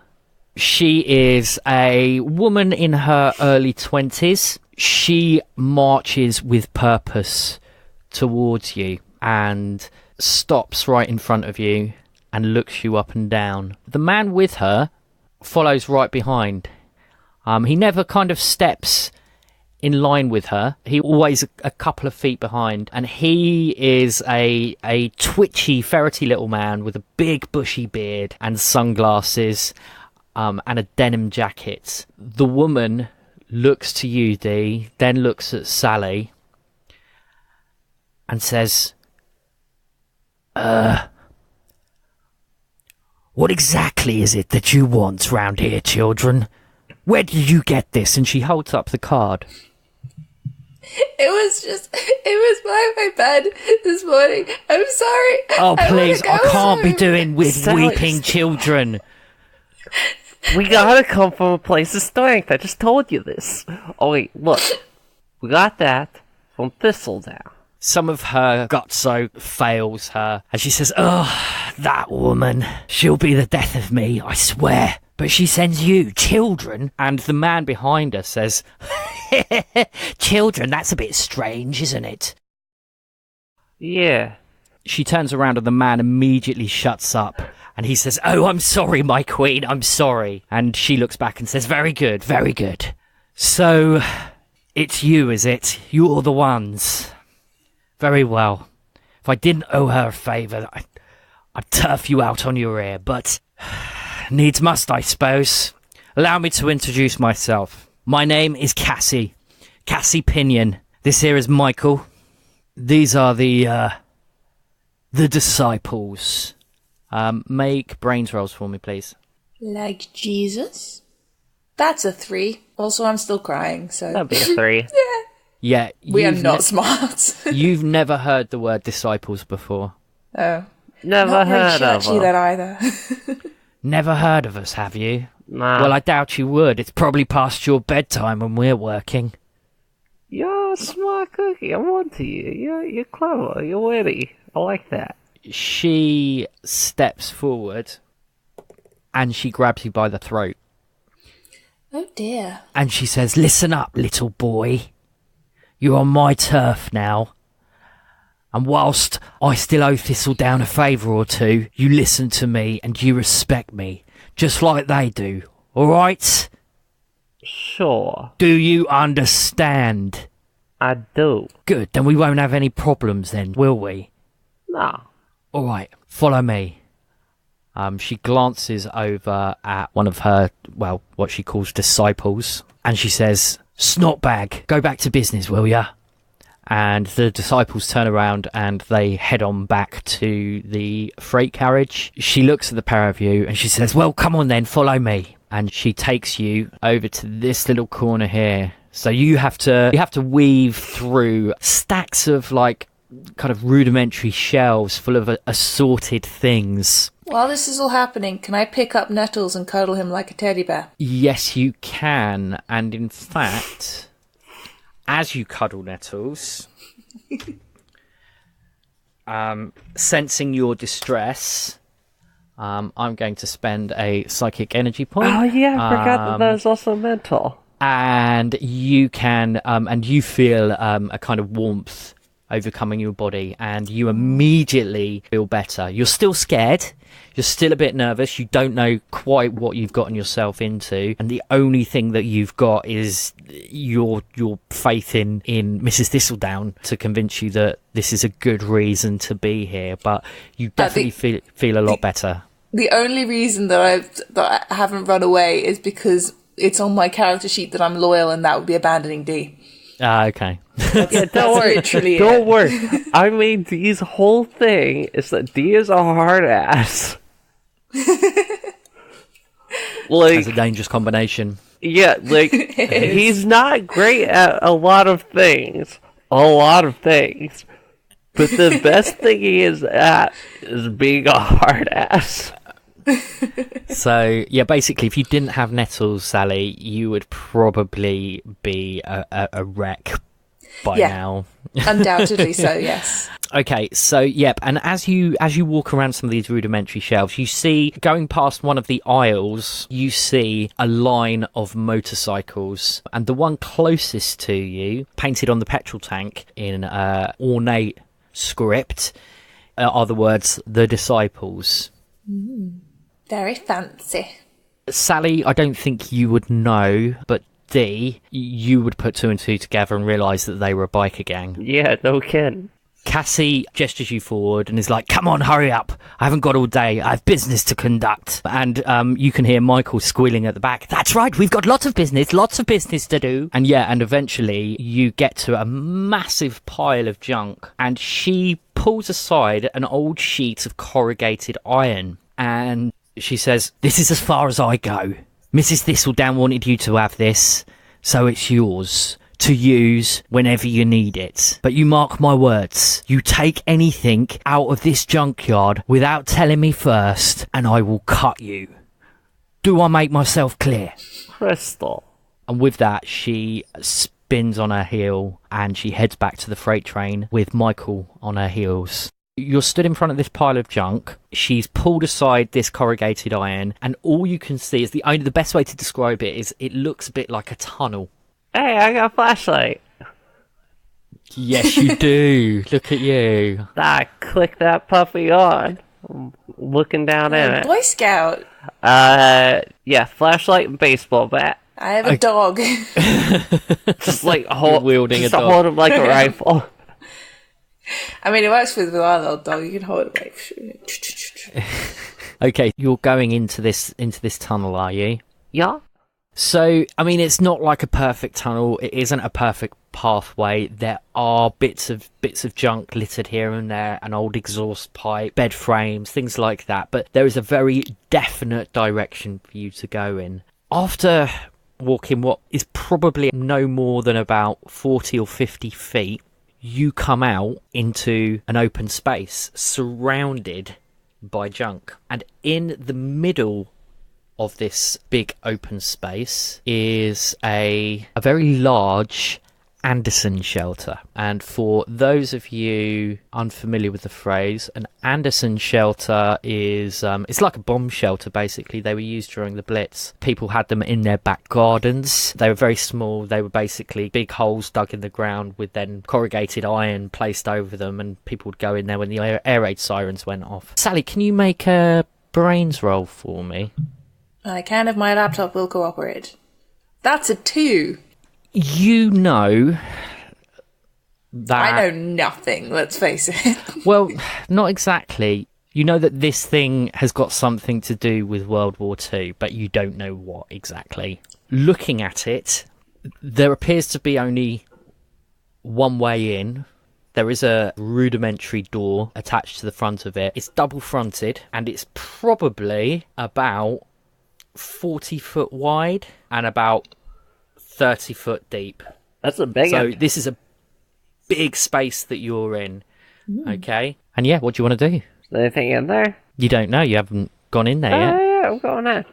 She is a woman in her early 20s. She marches with purpose towards you and stops right in front of you and looks you up and down. The man with her follows right behind. He never kind of steps in line with her. He always a couple of feet behind, and he is a twitchy, ferrety little man with a big bushy beard and sunglasses, and a denim jacket. The woman looks to you, Dee, then looks at Sally and says, what exactly is it that you want round here, children? Where did you get this? And she holds up the card. It was by my bed this morning. I'm sorry. Oh, please, I can't home. be doing with Sally, weeping children. We gotta come from a place of strength. I just told you this. Oh, wait, look. We got that from Thistledown. Some of her gutso fails her, and she says, oh, that woman. She'll be the death of me, I swear. But she sends you, children. And the man behind her says, children, that's a bit strange, isn't it? Yeah. She turns around and the man immediately shuts up. And he says, oh, I'm sorry, my queen, I'm sorry. And she looks back and says, very good, very good. So, it's you, is it? You're the ones. Very well. If I didn't owe her a favour, I'd turf you out on your ear, but needs must, I suppose. Allow me to introduce myself. My name is Cassie. Cassie Pinion. This here is Michael. These are the disciples. Make brains rolls for me, please. Like Jesus? That's a 3. Also, I'm still crying, so... That'd be a 3. Yeah. We are not smart. You've never heard the word disciples before. Oh. Never Not very heard of churchy them. then either. Never heard of us, have you? Nah. Well, I doubt you would. It's probably past your bedtime when we're working. You're a smart cookie. I'm onto you. You're clever. You're witty. I like that. She steps forward and she grabs you by the throat. Oh dear. And she says, listen up, little boy. You're on my turf now. And whilst I still owe Thistledown a favour or two, you listen to me and you respect me, just like they do. Alright? Sure. Do you understand? I do. Good, then we won't have any problems then, will we? No. Alright, follow me. She glances over at one of her, well, what she calls disciples, and she says, Snotbag, go back to business, will ya? And the disciples turn around and they head on back to the freight carriage. She looks at the pair of you and she says, well, come on then, follow me. And she takes you over to this little corner here. So you have to weave through stacks of like kind of rudimentary shelves full of assorted things. While this is all happening, can I pick up Nettles and cuddle him like a teddy bear? Yes, you can. And in fact, as you cuddle Nettles, sensing your distress, I'm going to spend a psychic energy point. Oh yeah, I forgot that was also mental. And you can, and you feel a kind of warmth overcoming your body, and you immediately feel better. You're still scared. You're still a bit nervous. You don't know quite what you've gotten yourself into, and the only thing that you've got is your faith in Mrs. Thistledown to convince you that this is a good reason to be here. But you definitely feel a lot better. The only reason that I haven't run away is because it's on my character sheet that I'm loyal, and that would be abandoning D. Okay. Yeah, don't worry. Don't worry. I mean, Dee's whole thing is that Dee is a hard ass. Like, That's a dangerous combination. yeah, like he's not great at a lot of things. But the best thing he is at is being a hard ass. So, yeah, basically, if you didn't have Nettles, Sally, you would probably be a wreck. by now. Undoubtedly so, yes. Okay, so yep, and as you walk around some of these rudimentary shelves, you see, going past one of the aisles, you see a line of motorcycles, and the one closest to you, painted on the petrol tank in ornate script, are the words, "The Disciples." Very fancy. Sally, I don't think you would know, but Dee, you would put two and two together and realise that they were a biker gang. Yeah, no kidding. Cassie gestures you forward and is like, "Come on, hurry up. I haven't got all day. I have business to conduct." And you can hear Michael squealing at the back, "That's right, we've got lots of business to do." And yeah, and eventually you get to a massive pile of junk, and she pulls aside an old sheet of corrugated iron, and she says, "This is as far as I go. Mrs. Thistledown wanted you to have this, so it's yours to use whenever you need it. But you mark my words, you take anything out of this junkyard without telling me first, and I will cut you. Do I make myself clear?" Crystal. And with that, she spins on her heel and she heads back to the freight train with Michael on her heels. You're stood in front of this pile of junk. She's pulled aside this corrugated iron, and all you can see is the best way to describe it is it looks a bit like a tunnel. Hey, I got a flashlight. Yes, you do. Look at you. I click that puppy on. I'm looking down in it. Boy Scout. Yeah, flashlight and baseball bat. I have a dog. Just like wielding just a dog. hold him like a rifle. I mean, it works with our little dog. You can hold it like... Okay, you're going into this tunnel, are you? Yeah. So, I mean, it's not like a perfect tunnel. It isn't a perfect pathway. There are bits of junk littered here and there, an old exhaust pipe, bed frames, things like that. But there is a very definite direction for you to go in. After walking what is probably no more than about 40 or 50 feet, you come out into an open space surrounded by junk. And in the middle of this big open space is a very large Anderson shelter. And for those of you unfamiliar with the phrase, an Anderson shelter is it's like a bomb shelter. Basically, they were used during the Blitz. People had them in their back gardens. They were very small. They were basically big holes dug in the ground with then corrugated iron placed over them, and people would go in there when the air raid sirens went off. Sally, can you make a brains roll for me? I can if my laptop will cooperate. That's a 2. You know that... I know nothing, let's face it. Well, not exactly. You know that this thing has got something to do with World War II, but you don't know what exactly. Looking at it, there appears to be only one way in. There is a rudimentary door attached to the front of it. It's double-fronted, and it's probably about 40 foot wide and about 30 foot deep. That's a big one. So this is a big space that you're in. Okay. And yeah, what do you want to do? Is there anything in there? You don't know. You haven't gone in there yet. Yeah, I'm going in.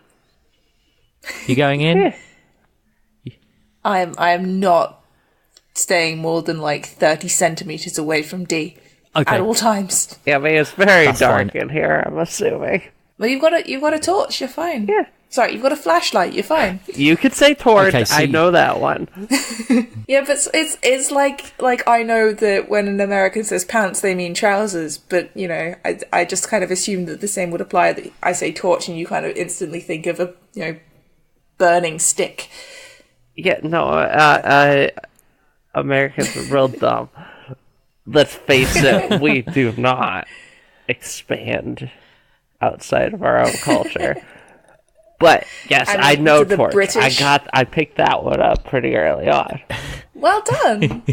You going in? Yeah. I am not staying more than like 30 centimeters away from D at all times. Yeah, I mean, it's very That's dark fine. in here, I'm assuming. Well, you've got a torch. You're fine. Yeah. Sorry, you've got a flashlight. You're fine. You could say torch. Okay, so I know that one. Yeah, but it's like I know that when an American says pants, they mean trousers. But you know, I just kind of assume that the same would apply. That I say torch, and you kind of instantly think of a burning stick. Yeah, no, Americans are real dumb. Let's face it, we do not expand outside of our own culture. But yes, I know torch. British... I picked that one up pretty early on. Well done.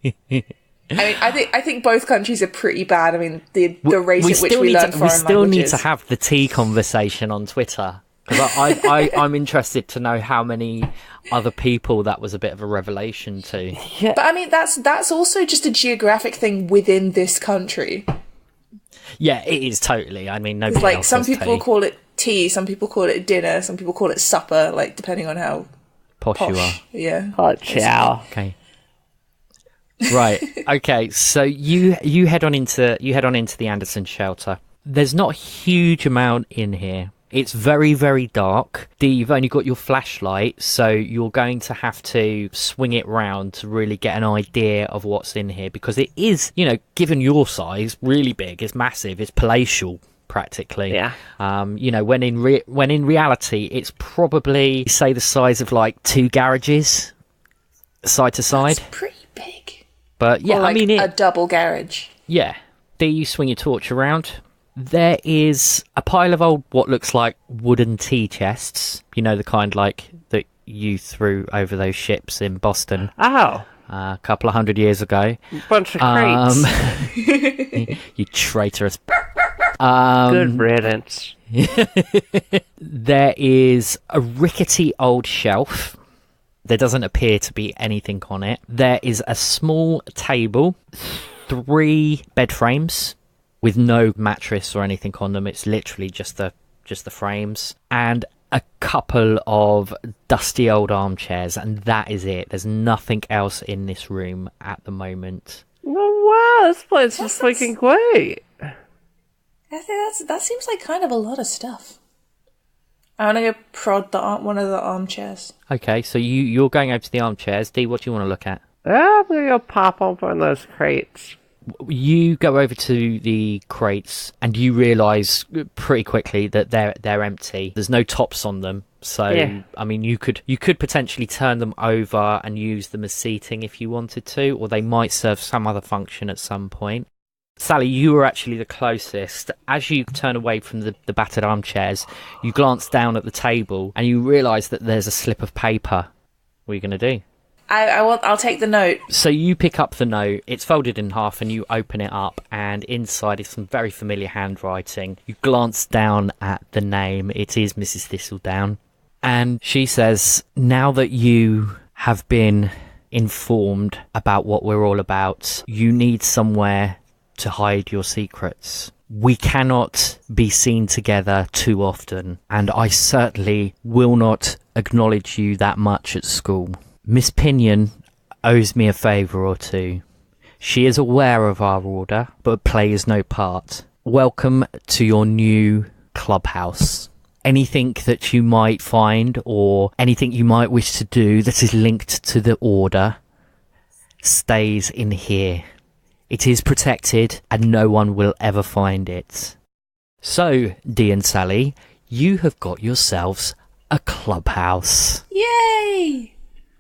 I mean, I think both countries are pretty bad. I mean, the rate at which we learn foreign languages. We still need to have the tea conversation on Twitter, because I'm interested to know how many other people that was a bit of a revelation to. Yeah. But I mean, that's also just a geographic thing within this country. Yeah, it is totally. I mean, nobody Like else some has people tea. call it tea, some people call it dinner, some people call it supper. Like depending on how Posh you are. Yeah. Oh, ciao. Okay. Right. Okay. So you head on into the Anderson shelter. There's not a huge amount in here. It's very, very dark. You've only got your flashlight, so you're going to have to swing it round to really get an idea of what's in here, because it is, given your size, really big. It's massive. It's palatial, practically. Yeah. When in reality, it's probably, say, the size of like 2 garages, side to side. That's pretty big. But yeah, or like a double garage. Yeah. Do you swing your torch around? There is a pile of old, what looks like wooden tea chests. The kind like that you threw over those ships in Boston. Oh. A couple of 100 years ago. Bunch of crates. You traitorous. Good riddance. There is a rickety old shelf. There doesn't appear to be anything on it. There is a small table, 3 bed frames with no mattress or anything on them. It's literally just the frames, and a couple of dusty old armchairs, and that is it. There's nothing else in this room at the moment. Oh, wow, this place is freaking great. I think that seems like kind of a lot of stuff. I want to go prod one of the armchairs. Okay, so you're going over to the armchairs. Dee, what do you want to look at? I'm going to go pop open those crates. You go over to the crates and you realise pretty quickly that they're empty. There's no tops on them. So, yeah. I mean, you could potentially turn them over and use them as seating if you wanted to, or they might serve some other function at some point. Sally, you were actually the closest. As you turn away from the battered armchairs, you glance down at the table and you realise that there's a slip of paper. What are you going to do? I'll take the note. So you pick up the note, it's folded in half, and you open it up, and inside is some very familiar handwriting. You glance down at the name. It is Mrs. Thistledown. And she says, now that you have been informed about what we're all about, you need somewhere to hide your secrets. We cannot be seen together too often, and I certainly will not acknowledge you that much at school. Miss Pinion owes me a favour or two. She is aware of our order, but plays no part. Welcome to your new clubhouse. Anything that you might find or anything you might wish to do that is linked to the order stays in here. It is protected and no one will ever find it. So, Dee and Sally, you have got yourselves a clubhouse. Yay!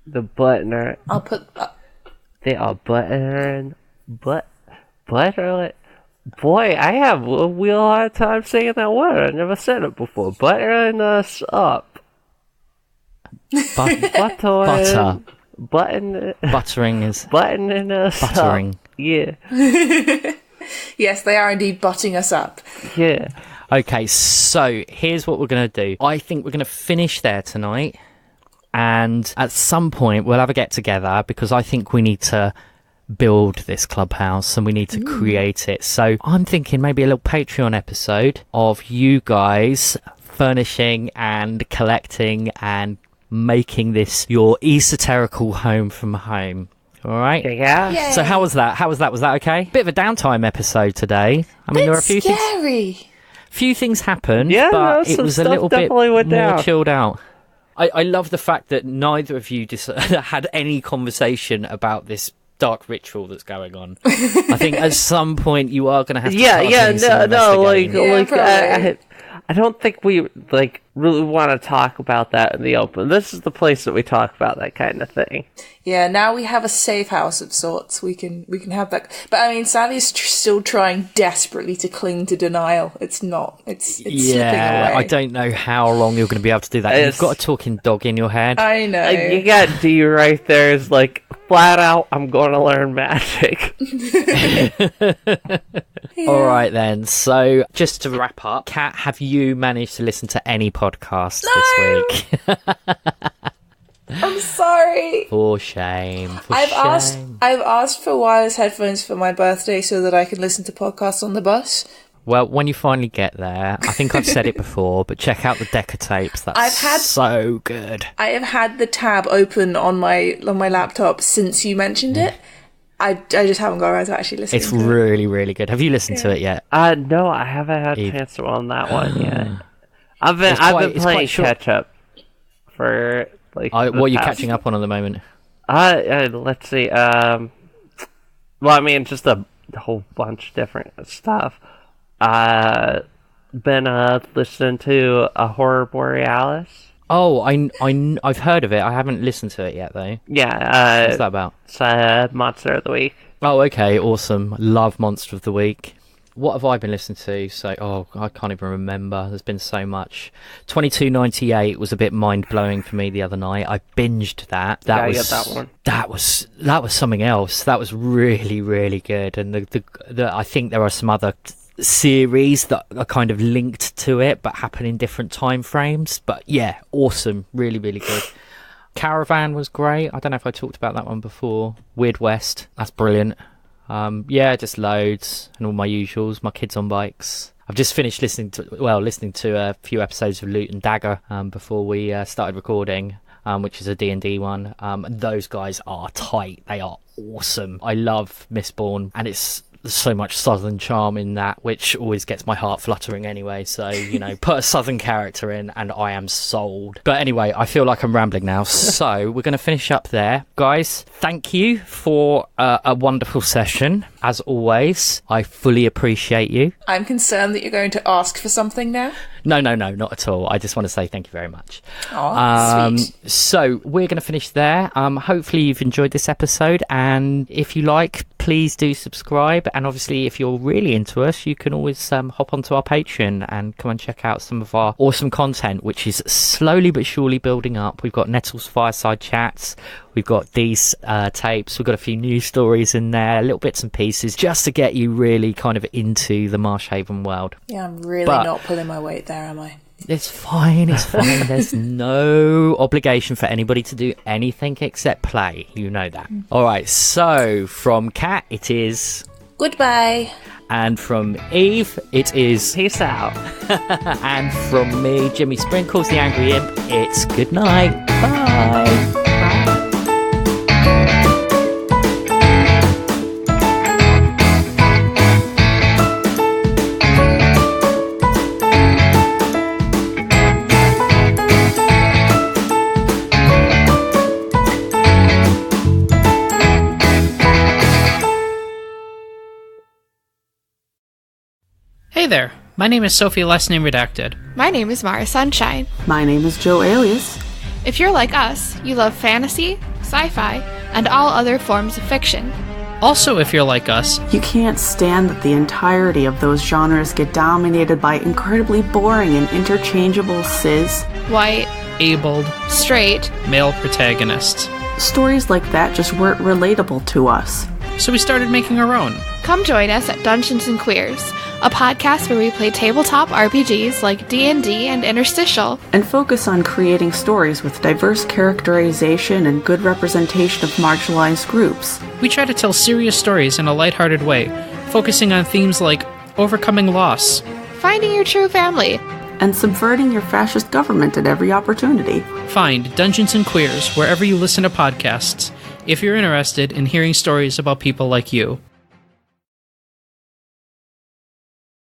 The butler. I'll put... They are buttering... Butler... Boy, I have a real hard time saying that word. I've never said it before. Buttering us up. Butter. Buttering is... Buttoning us buttering. Up. Yeah. Yes, they are indeed butting us up. Yeah. Okay, so here's what we're going to do. I think we're going to finish there tonight. And at some point, we'll have a get-together because I think we need to build this clubhouse and we need to create it. So I'm thinking maybe a little Patreon episode of you guys furnishing and collecting and making this your esoterical home from home. All right? Yeah. Yay. So how was that? Was that okay? Bit of a downtime episode today. I mean, there were a few scary. things happened, yeah, but it was a little bit more down. chilled out. I love the fact that neither of you had any conversation about this dark ritual that's going on. I think at some point you are going to have to I don't think we really want to talk about that in the open. This is the place that we talk about that kind of thing. Yeah, now we have a safe house of sorts. We can have that. But I mean, Sally's still trying desperately to cling to denial. It's not. It's slipping away. I don't know how long you're going to be able to do that. You've got a talking dog in your head. I know. You got D right there. Is like flat out. I'm going to learn magic. Yeah. All right then. So just to wrap up, Kat, have you managed to listen to any podcasts this week? I'm sorry. For shame. I've asked for wireless headphones for my birthday so that I can listen to podcasts on the bus. Well, when you finally get there, I think I've said it before, but check out the Decca tapes. That's so good. I have had the tab open on my laptop since you mentioned it, I just haven't got around to actually listening It's to it. really, really good. Have you listened to it yet? No, I haven't had a chance to on that one yet. I've been playing catch up for like. What are you catching up on at the moment? Let's see. Well, I mean, just a whole bunch of different stuff. Been listening to a Horror Borealis. Oh, I've heard of it. I haven't listened to it yet, though. Yeah. What's that about? It's Monster of the Week. Oh, okay, awesome. Love Monster of the Week. What have I been listening to? So, I can't even remember. There's been so much. 2298 was a bit mind-blowing for me the other night. I binged that. That one. That was something else. That was really, really good. And I think there are some other series that are kind of linked to it but happen in different time frames. But yeah, awesome. Really, really good. Caravan was great. I don't know if I talked about that one before. Weird West, that's brilliant. Yeah, just loads and all my usuals. My kids on bikes. I've just finished listening to a few episodes of Loot and Dagger before we started recording, which is a D&D one. Those guys are tight. They are awesome. I love Mistborn, and it's so much southern charm in that, which always gets my heart fluttering anyway. So, you know, put a southern character in and I am sold. But anyway, I feel like I'm rambling now, so we're going to finish up there. Guys, thank you for a wonderful session. As always, I fully appreciate you. I'm concerned that you're going to ask for something now. No, not at all. I just want to say thank you very much. Oh, sweet. So we're going to finish there. Hopefully you've enjoyed this episode, and if you like, please do subscribe. And obviously, if you're really into us, you can always hop onto our Patreon and come and check out some of our awesome content, which is slowly but surely building up. We've got Nettles Fireside Chats. We've got these tapes. We've got a few news stories in there, little bits and pieces, just to get you really kind of into the Marshhaven world. Yeah, I'm really not pulling my weight there, am I? It's fine. There's no obligation for anybody to do anything except play. You know that. All right, so from Kat, it is... Goodbye. And from Eve, it is... Peace out. And from me, Jimmy Sprinkles, the Angry Imp, it's good night. Bye. Hey there, my name is Sophie, last name redacted. My name is Mara Sunshine. My name is Joe Alias. If you're like us, you love fantasy, sci-fi, and all other forms of fiction. Also, if you're like us, You can't stand that the entirety of those genres get dominated by incredibly boring and interchangeable cis. White, abled, straight, male protagonists. Stories like that just weren't relatable to us. So we started making our own. Come join us at Dungeons & Queers, a podcast where we play tabletop RPGs like D&D and Interstitial. And focus on creating stories with diverse characterization and good representation of marginalized groups. We try to tell serious stories in a lighthearted way, focusing on themes like overcoming loss, Finding your true family, And subverting your fascist government at every opportunity. Find Dungeons & Queers wherever you listen to podcasts, if you're interested in hearing stories about people like you.